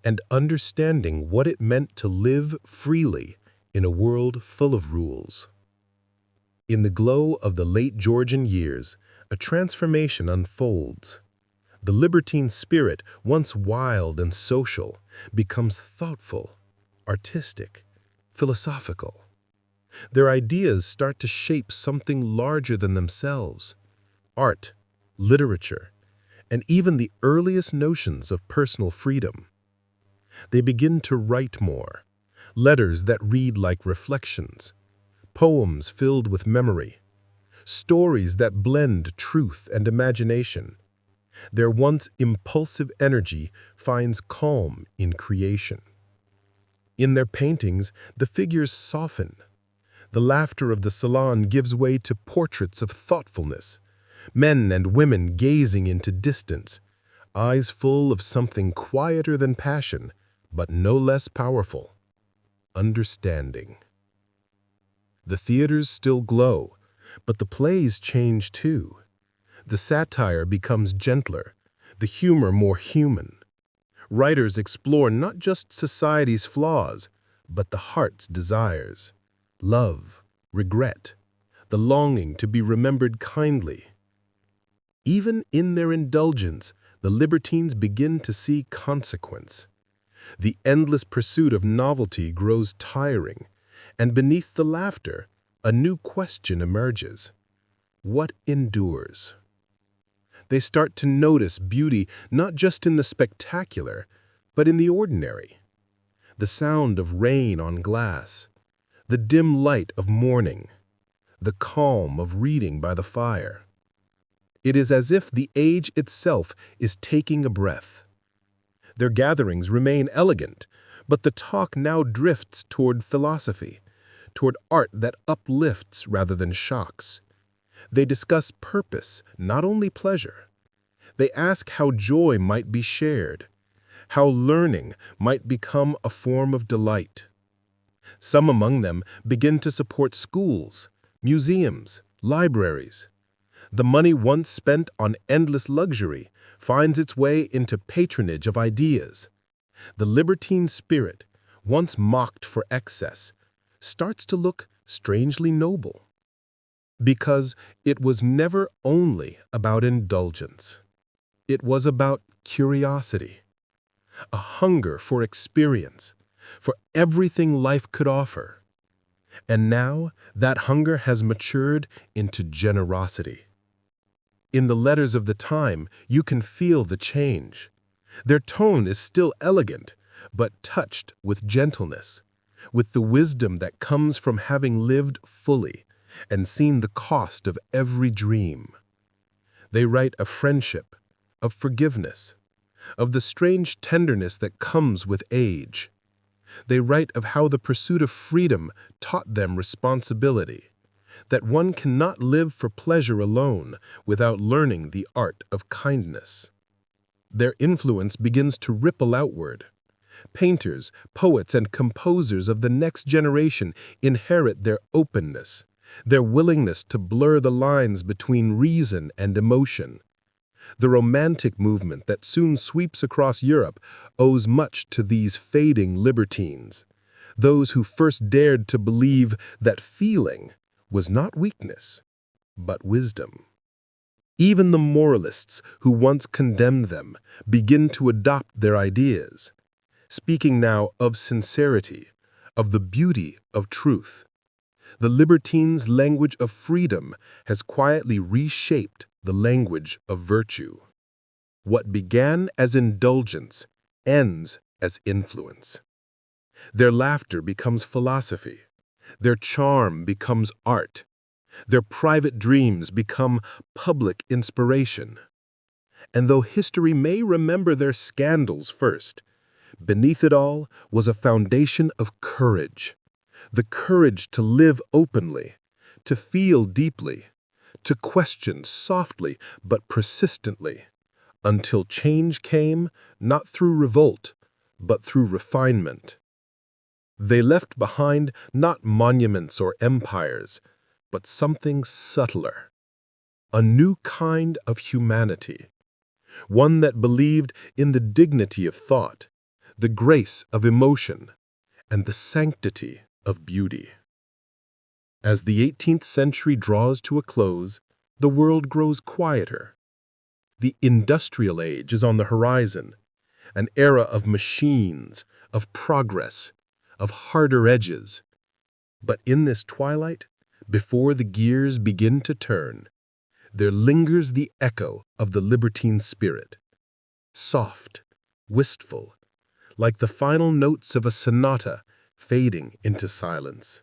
and understanding what it meant to live freely in a world full of rules. In the glow of the late Georgian years, a transformation unfolds. The libertine spirit, once wild and social, becomes thoughtful, artistic, philosophical. Their ideas start to shape something larger than themselves: art, literature, and even the earliest notions of personal freedom. They begin to write more, letters that read like reflections, poems filled with memory, stories that blend truth and imagination. Their once impulsive energy finds calm in creation. In their paintings, the figures soften. The laughter of the salon gives way to portraits of thoughtfulness, men and women gazing into distance, eyes full of something quieter than passion, but no less powerful: understanding. The theaters still glow, but the plays change too. The satire becomes gentler, the humor more human. Writers explore not just society's flaws, but the heart's desires: love, regret, the longing to be remembered kindly. Even in their indulgence, the libertines begin to see consequence. The endless pursuit of novelty grows tiring, and beneath the laughter, a new question emerges: what endures? They start to notice beauty not just in the spectacular, but in the ordinary. The sound of rain on glass, the dim light of morning, the calm of reading by the fire. It is as if the age itself is taking a breath. Their gatherings remain elegant, but the talk now drifts toward philosophy, toward art that uplifts rather than shocks. They discuss purpose, not only pleasure. They ask how joy might be shared, how learning might become a form of delight. Some among them begin to support schools, museums, libraries. The money once spent on endless luxury finds its way into patronage of ideas. The libertine spirit, once mocked for excess, starts to look strangely noble. Because it was never only about indulgence. It was about curiosity, a hunger for experience, for everything life could offer. And now that hunger has matured into generosity. In the letters of the time, you can feel the change. Their tone is still elegant, but touched with gentleness, with the wisdom that comes from having lived fully and seen the cost of every dream. They write of friendship, of forgiveness, of the strange tenderness that comes with age. They write of how the pursuit of freedom taught them responsibility, that one cannot live for pleasure alone without learning the art of kindness. Their influence begins to ripple outward. Painters, poets, and composers of the next generation inherit their openness, their willingness to blur the lines between reason and emotion. The Romantic movement that soon sweeps across Europe owes much to these fading libertines, those who first dared to believe that feeling was not weakness, but wisdom. Even the moralists who once condemned them begin to adopt their ideas, speaking now of sincerity, of the beauty of truth. The Libertines' language of freedom has quietly reshaped the language of virtue. What began as indulgence ends as influence. Their laughter becomes philosophy. Their charm becomes art. Their private dreams become public inspiration. And though history may remember their scandals first, beneath it all was a foundation of courage. The courage to live openly, to feel deeply, to question softly but persistently, until change came not through revolt, but through refinement. They left behind not monuments or empires, but something subtler, a new kind of humanity, one that believed in the dignity of thought, the grace of emotion, and the sanctity of beauty. As the 18th century draws to a close, the world grows quieter. The industrial age is on the horizon, an era of machines, of progress, of harder edges. But in this twilight, before the gears begin to turn, there lingers the echo of the libertine spirit, soft, wistful, like the final notes of a sonata fading into silence.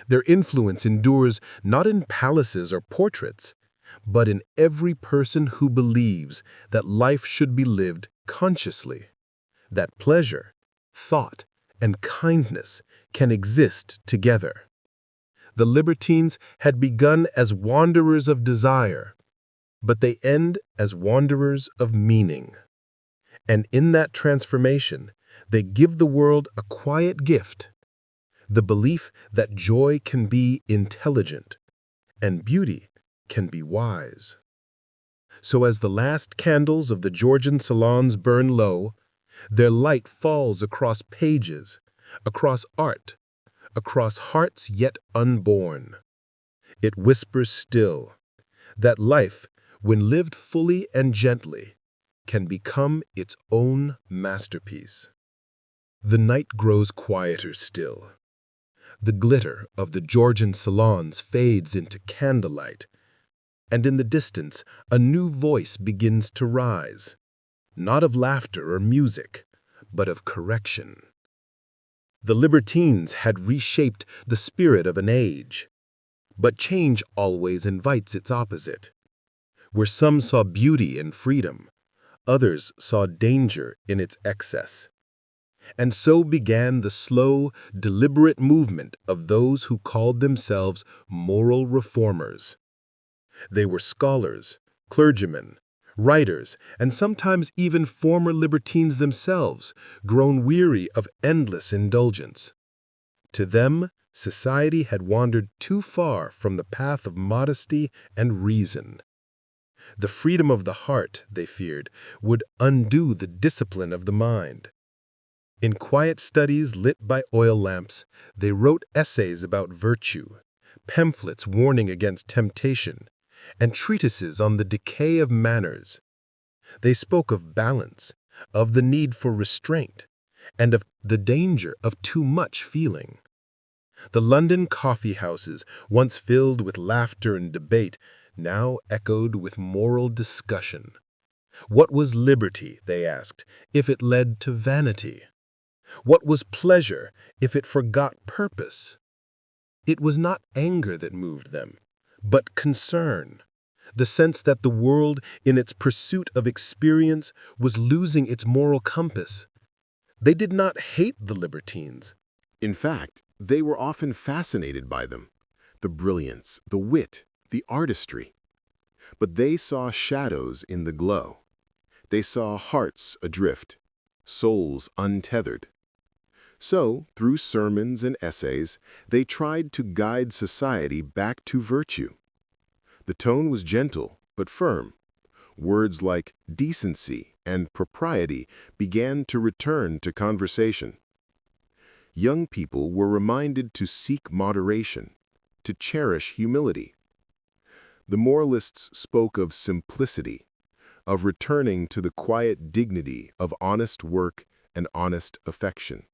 Their influence endures not in palaces or portraits, but in every person who believes that life should be lived consciously, that pleasure, thought, and kindness can exist together. The Libertines had begun as wanderers of desire, but they end as wanderers of meaning. And in that transformation, they give the world a quiet gift, the belief that joy can be intelligent and beauty can be wise. So as the last candles of the Georgian salons burn low, their light falls across pages, across art, across hearts yet unborn. It whispers still that life, when lived fully and gently, can become its own masterpiece. The night grows quieter still. The glitter of the Georgian salons fades into candlelight, and in the distance a new voice begins to rise, not of laughter or music, but of correction. The Libertines had reshaped the spirit of an age, but change always invites its opposite. Where some saw beauty and freedom, others saw danger in its excess. And so began the slow, deliberate movement of those who called themselves moral reformers. They were scholars, clergymen, writers, and sometimes even former libertines themselves, grown weary of endless indulgence. To them, society had wandered too far from the path of modesty and reason. The freedom of the heart, they feared, would undo the discipline of the mind. In quiet studies lit by oil lamps, they wrote essays about virtue, pamphlets warning against temptation, and treatises on the decay of manners. They spoke of balance, of the need for restraint, and of the danger of too much feeling. The London coffee houses, once filled with laughter and debate, now echoed with moral discussion. What was liberty, they asked, if it led to vanity? What was pleasure if it forgot purpose? It was not anger that moved them, but concern, the sense that the world, in its pursuit of experience, was losing its moral compass. They did not hate the Libertines. In fact, they were often fascinated by them, the brilliance, the wit, the artistry. But they saw shadows in the glow. They saw hearts adrift, souls untethered. So, through sermons and essays, they tried to guide society back to virtue. The tone was gentle but firm. Words like decency and propriety began to return to conversation. Young people were reminded to seek moderation, to cherish humility. The moralists spoke of simplicity, of returning to the quiet dignity of honest work and honest affection.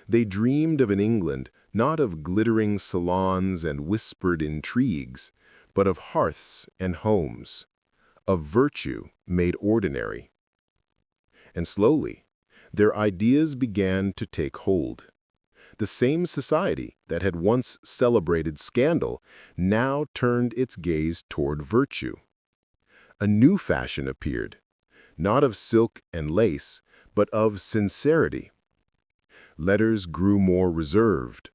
They dreamed of an England not of glittering salons and whispered intrigues, but of hearths and homes, of virtue made ordinary. And slowly, their ideas began to take hold. The same society that had once celebrated scandal now turned its gaze toward virtue. A new fashion appeared, not of silk and lace, but of sincerity. Letters grew more reserved.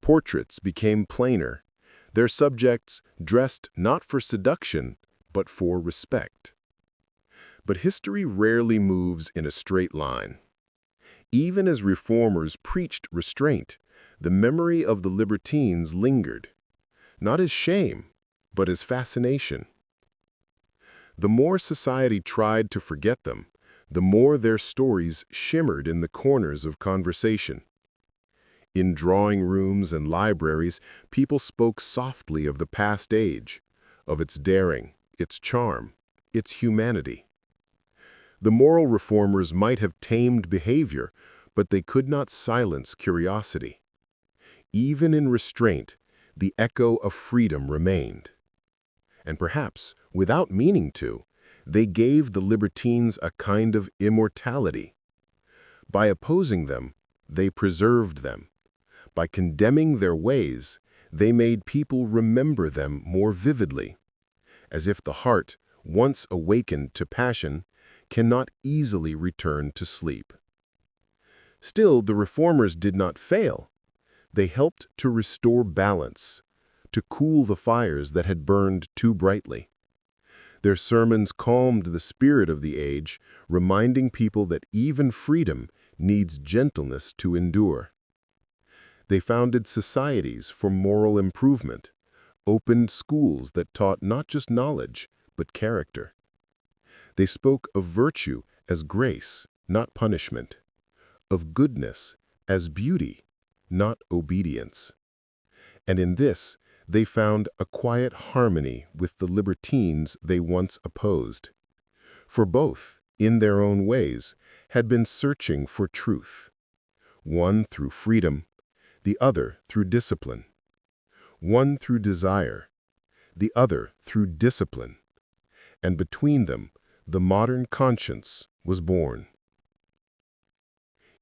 Portraits became plainer, their subjects dressed not for seduction, but for respect. But history rarely moves in a straight line. Even as reformers preached restraint, the memory of the Libertines lingered, not as shame, but as fascination. The more society tried to forget them, the more their stories shimmered in the corners of conversation. In drawing rooms and libraries, people spoke softly of the past age, of its daring, its charm, its humanity. The moral reformers might have tamed behavior, but they could not silence curiosity. Even in restraint, the echo of freedom remained. And perhaps, without meaning to, they gave the Libertines a kind of immortality. By opposing them, they preserved them. By condemning their ways, they made people remember them more vividly, as if the heart, once awakened to passion, cannot easily return to sleep. Still, the reformers did not fail. They helped to restore balance, to cool the fires that had burned too brightly. Their sermons calmed the spirit of the age, reminding people that even freedom needs gentleness to endure. They founded societies for moral improvement, opened schools that taught not just knowledge, but character. They spoke of virtue as grace, not punishment, of goodness as beauty, not obedience. And in this, they found a quiet harmony with the libertines they once opposed. For both, in their own ways, had been searching for truth, one through freedom, the other through discipline, one through desire, the other through discipline, and between them, the modern conscience was born.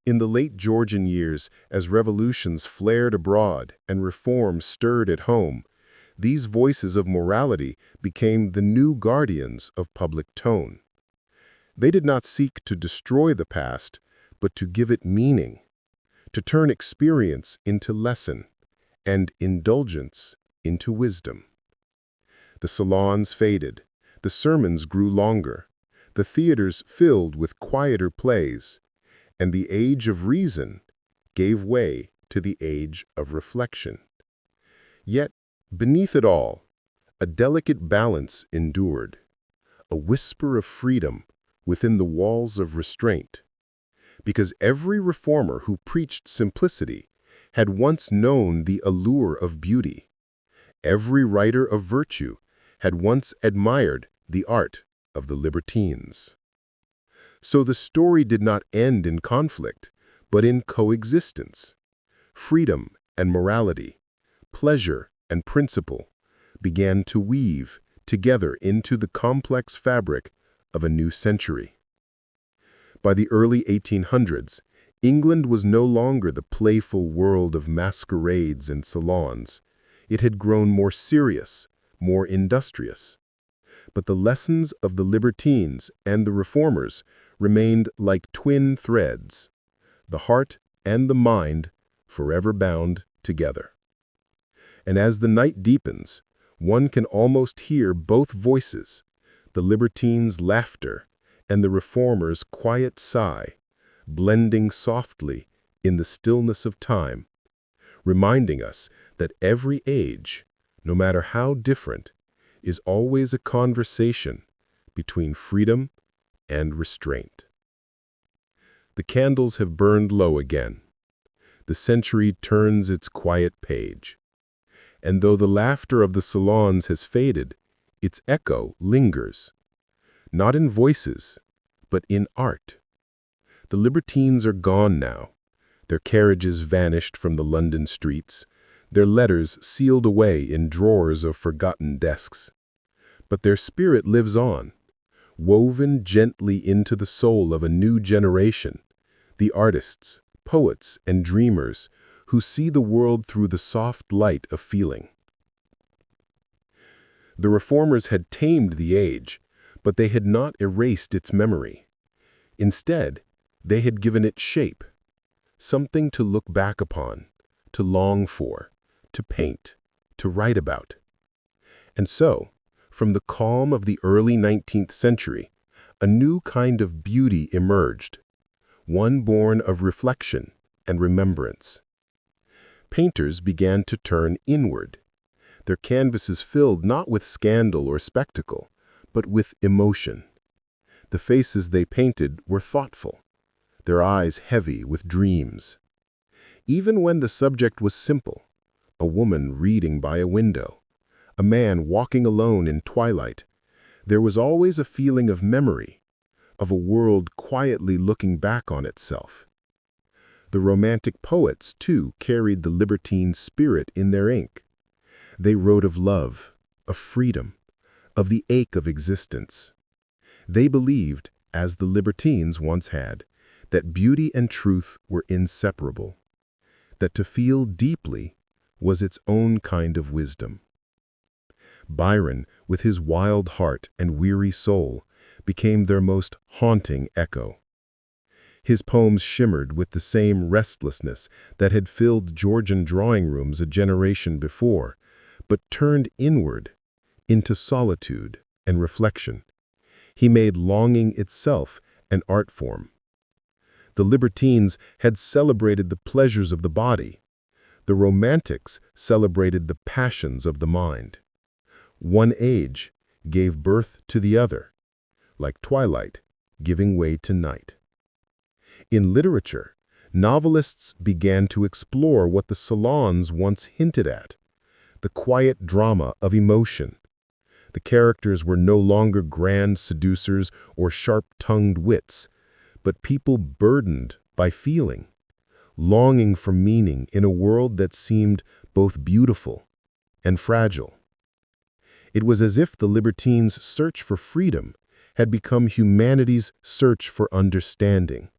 In the late Georgian years, as revolutions flared abroad and reform stirred at home, these voices of morality became the new guardians of public tone. They did not seek to destroy the past, but to give it meaning, to turn experience into lesson, and indulgence into wisdom. The salons faded, the sermons grew longer, the theaters filled with quieter plays, and the age of reason gave way to the age of reflection. Yet, beneath it all, a delicate balance endured, a whisper of freedom within the walls of restraint, because every reformer who preached simplicity had once known the allure of beauty. Every writer of virtue had once admired the art of the libertines. So the story did not end in conflict, but in coexistence. Freedom and morality, pleasure and principle began to weave together into the complex fabric of a new century. By the early 1800s, England was no longer the playful world of masquerades and salons. It had grown more serious, more industrious. But the lessons of the libertines and the reformers remained like twin threads, the heart and the mind forever bound together. And as the night deepens, one can almost hear both voices, the libertines' laughter and the reformers' quiet sigh, blending softly in the stillness of time, reminding us that every age, no matter how different, is always a conversation between freedom and restraint. The candles have burned low again. The the century turns its quiet page. And though the laughter of the salons has faded, its echo lingers, not in voices, but in art. The Libertines are gone now, their carriages vanished from the London streets, their letters sealed away in drawers of forgotten desks. But their spirit lives on, woven gently into the soul of a new generation, the artists, poets, and dreamers who see the world through the soft light of feeling. The reformers had tamed the age, but they had not erased its memory. Instead, they had given it shape, something to look back upon, to long for, to paint, to write about. And so, from the calm of the early 19th century, a new kind of beauty emerged, one born of reflection and remembrance. Painters began to turn inward, their canvases filled not with scandal or spectacle, but with emotion. The faces they painted were thoughtful, their eyes heavy with dreams. Even when the subject was simple, a woman reading by a window, a man walking alone in twilight, there was always a feeling of memory, of a world quietly looking back on itself. The Romantic poets, too, carried the libertine spirit in their ink. They wrote of love, of freedom, of the ache of existence. They believed, as the Libertines once had, that beauty and truth were inseparable, that to feel deeply was its own kind of wisdom. Byron, with his wild heart and weary soul, became their most haunting echo. His poems shimmered with the same restlessness that had filled Georgian drawing rooms a generation before, but turned inward, into solitude and reflection. He made longing itself an art form. The Libertines had celebrated the pleasures of the body. The Romantics celebrated the passions of the mind. One age gave birth to the other, like twilight giving way to night. In literature, novelists began to explore what the salons once hinted at, the quiet drama of emotion. The characters were no longer grand seducers or sharp-tongued wits, but people burdened by feeling, longing for meaning in a world that seemed both beautiful and fragile. It was as if the Libertines' search for freedom had become humanity's search for understanding.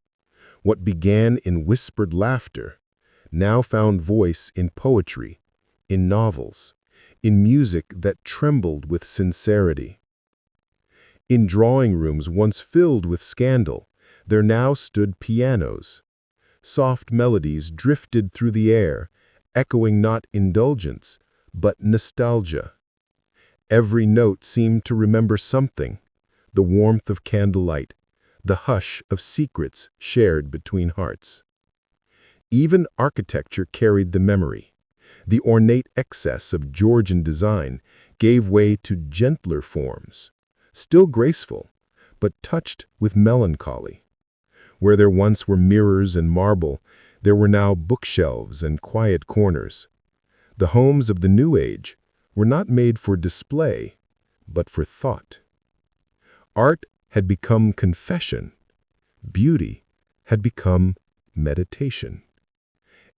What began in whispered laughter now found voice in poetry, in novels, in music that trembled with sincerity. In drawing rooms once filled with scandal, there now stood pianos. Soft melodies drifted through the air, echoing not indulgence, but nostalgia. Every note seemed to remember something, the warmth of candlelight, the hush of secrets shared between hearts. Even architecture carried the memory. The ornate excess of Georgian design gave way to gentler forms, still graceful, but touched with melancholy. Where there once were mirrors and marble, there were now bookshelves and quiet corners. The homes of the New Age were not made for display, but for thought. Art had become confession. Beauty had become meditation.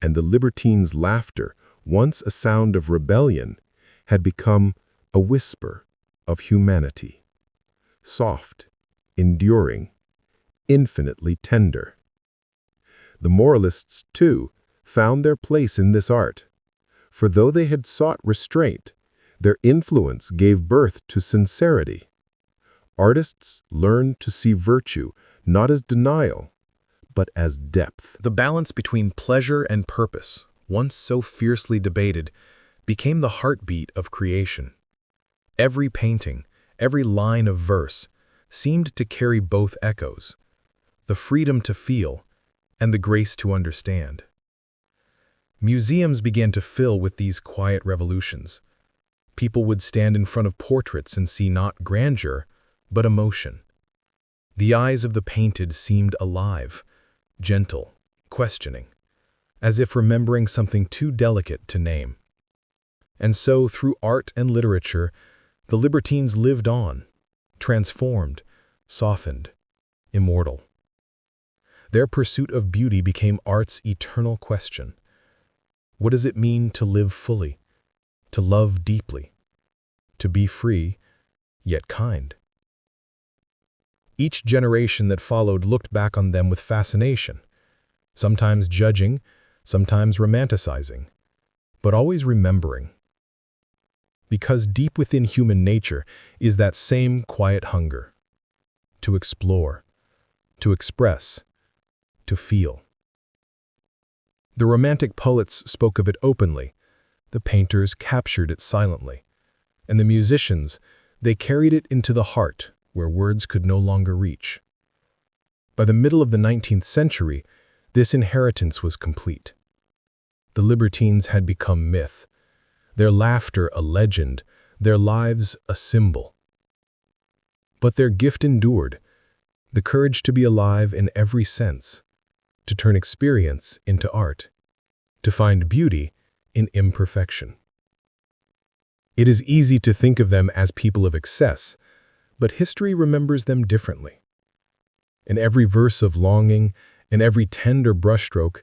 And the Libertines' laughter, once a sound of rebellion, had become a whisper of humanity. Soft, enduring, infinitely tender. The moralists, too, found their place in this art, for though they had sought restraint, their influence gave birth to sincerity. Artists learned to see virtue not as denial, but as depth. The balance between pleasure and purpose, once so fiercely debated, became the heartbeat of creation. Every painting, every line of verse, seemed to carry both echoes, the freedom to feel and the grace to understand. Museums began to fill with these quiet revolutions. People would stand in front of portraits and see not grandeur, but emotion. The eyes of the painted seemed alive, gentle, questioning. as if remembering something too delicate to name. And so, through art and literature, the Libertines lived on, transformed, softened, immortal. Their pursuit of beauty became art's eternal question. What does it mean to live fully, to love deeply, to be free, yet kind? Each generation that followed looked back on them with fascination, sometimes judging, sometimes romanticizing, but always remembering. Because deep within human nature is that same quiet hunger, to explore, to express, to feel. The Romantic poets spoke of it openly, the painters captured it silently, and the musicians, they carried it into the heart where words could no longer reach. By the middle of the 19th century, this inheritance was complete. The Libertines had become myth, their laughter a legend, their lives a symbol. But their gift endured, the courage to be alive in every sense, to turn experience into art, to find beauty in imperfection. It is easy to think of them as people of excess, but history remembers them differently. In every verse of longing, in every tender brushstroke,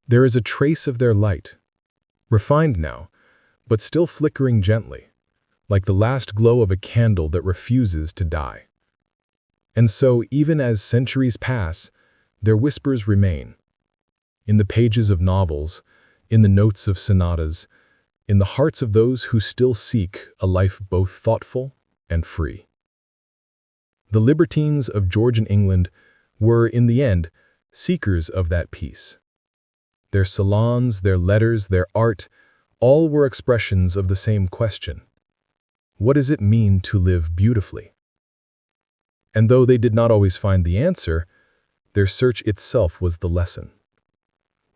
there is a trace of their light, refined now, but still flickering gently, like the last glow of a candle that refuses to die. And so, even as centuries pass, their whispers remain. In the pages of novels, in the notes of sonatas, in the hearts of those who still seek a life both thoughtful and free. The Libertines of Georgian England were, in the end, seekers of that peace. Their salons, their letters, their art, all were expressions of the same question. What does it mean to live beautifully? And though they did not always find the answer, their search itself was the lesson.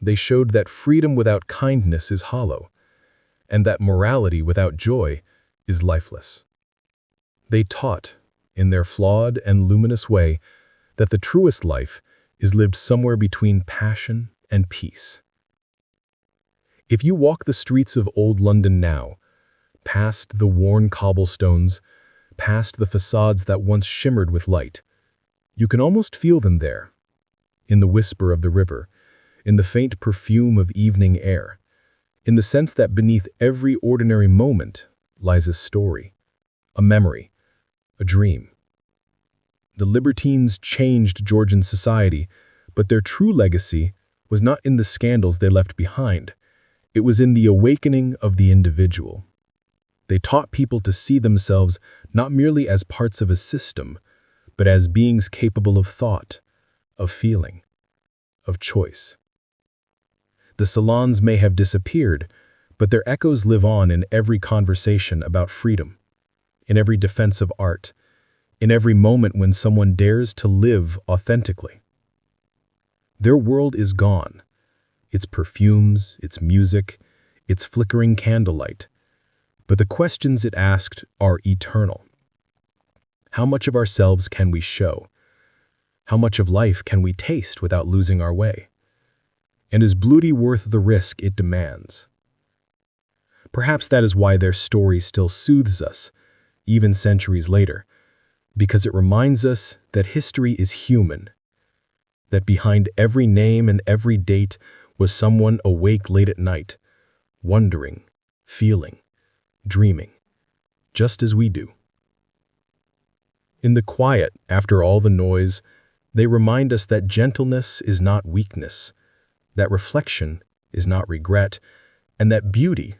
They showed that freedom without kindness is hollow, and that morality without joy is lifeless. They taught, in their flawed and luminous way, that the truest life is lived somewhere between passion and peace. If you walk the streets of old London now, past the worn cobblestones, past the facades that once shimmered with light, you can almost feel them there, in the whisper of the river, in the faint perfume of evening air, in the sense that beneath every ordinary moment lies a story, a memory, a dream. The Libertines changed Georgian society, but their true legacy was not in the scandals they left behind. It was in the awakening of the individual. They taught people to see themselves not merely as parts of a system, but as beings capable of thought, of feeling, of choice. The salons may have disappeared, but their echoes live on in every conversation about freedom, in every defense of art, in every moment when someone dares to live authentically. Their world is gone, its perfumes, its music, its flickering candlelight, but the questions it asked are eternal. How much of ourselves can we show? How much of life can we taste without losing our way? And is beauty worth the risk it demands? Perhaps that is why their story still soothes us, even centuries later, because it reminds us that history is human, that behind every name and every date was someone awake late at night, wondering, feeling, dreaming, just as we do. In the quiet, after all the noise, they remind us that gentleness is not weakness, that reflection is not regret, and that beauty,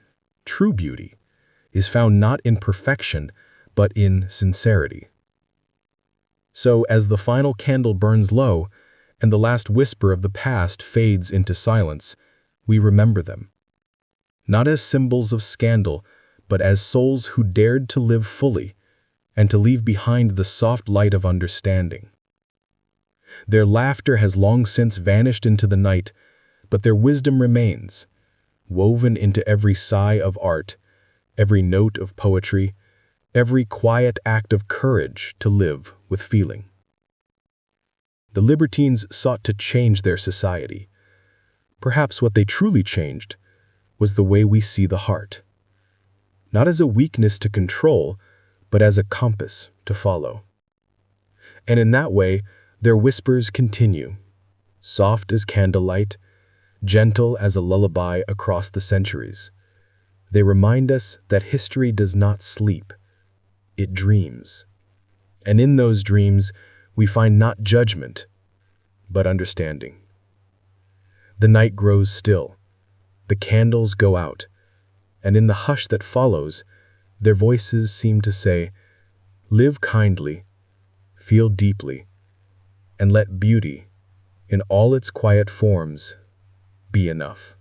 true beauty, is found not in perfection, but in sincerity. So, as the final candle burns low, and the last whisper of the past fades into silence, we remember them. Not as symbols of scandal, but as souls who dared to live fully, and to leave behind the soft light of understanding. Their laughter has long since vanished into the night, but their wisdom remains, woven into every sigh of art, every note of poetry, every quiet act of courage to live with feeling. The Libertines sought to change their society, Perhaps what they truly changed was the way we see the heart. Not as a weakness to control, but as a compass to follow. And in that way, their whispers continue, soft as candlelight, gentle as a lullaby across the centuries. They remind us that history does not sleep, it dreams. And in those dreams, we find not judgment, but understanding. The night grows still, the candles go out, and in the hush that follows, their voices seem to say, "Live kindly, feel deeply, and let beauty, in all its quiet forms, be enough."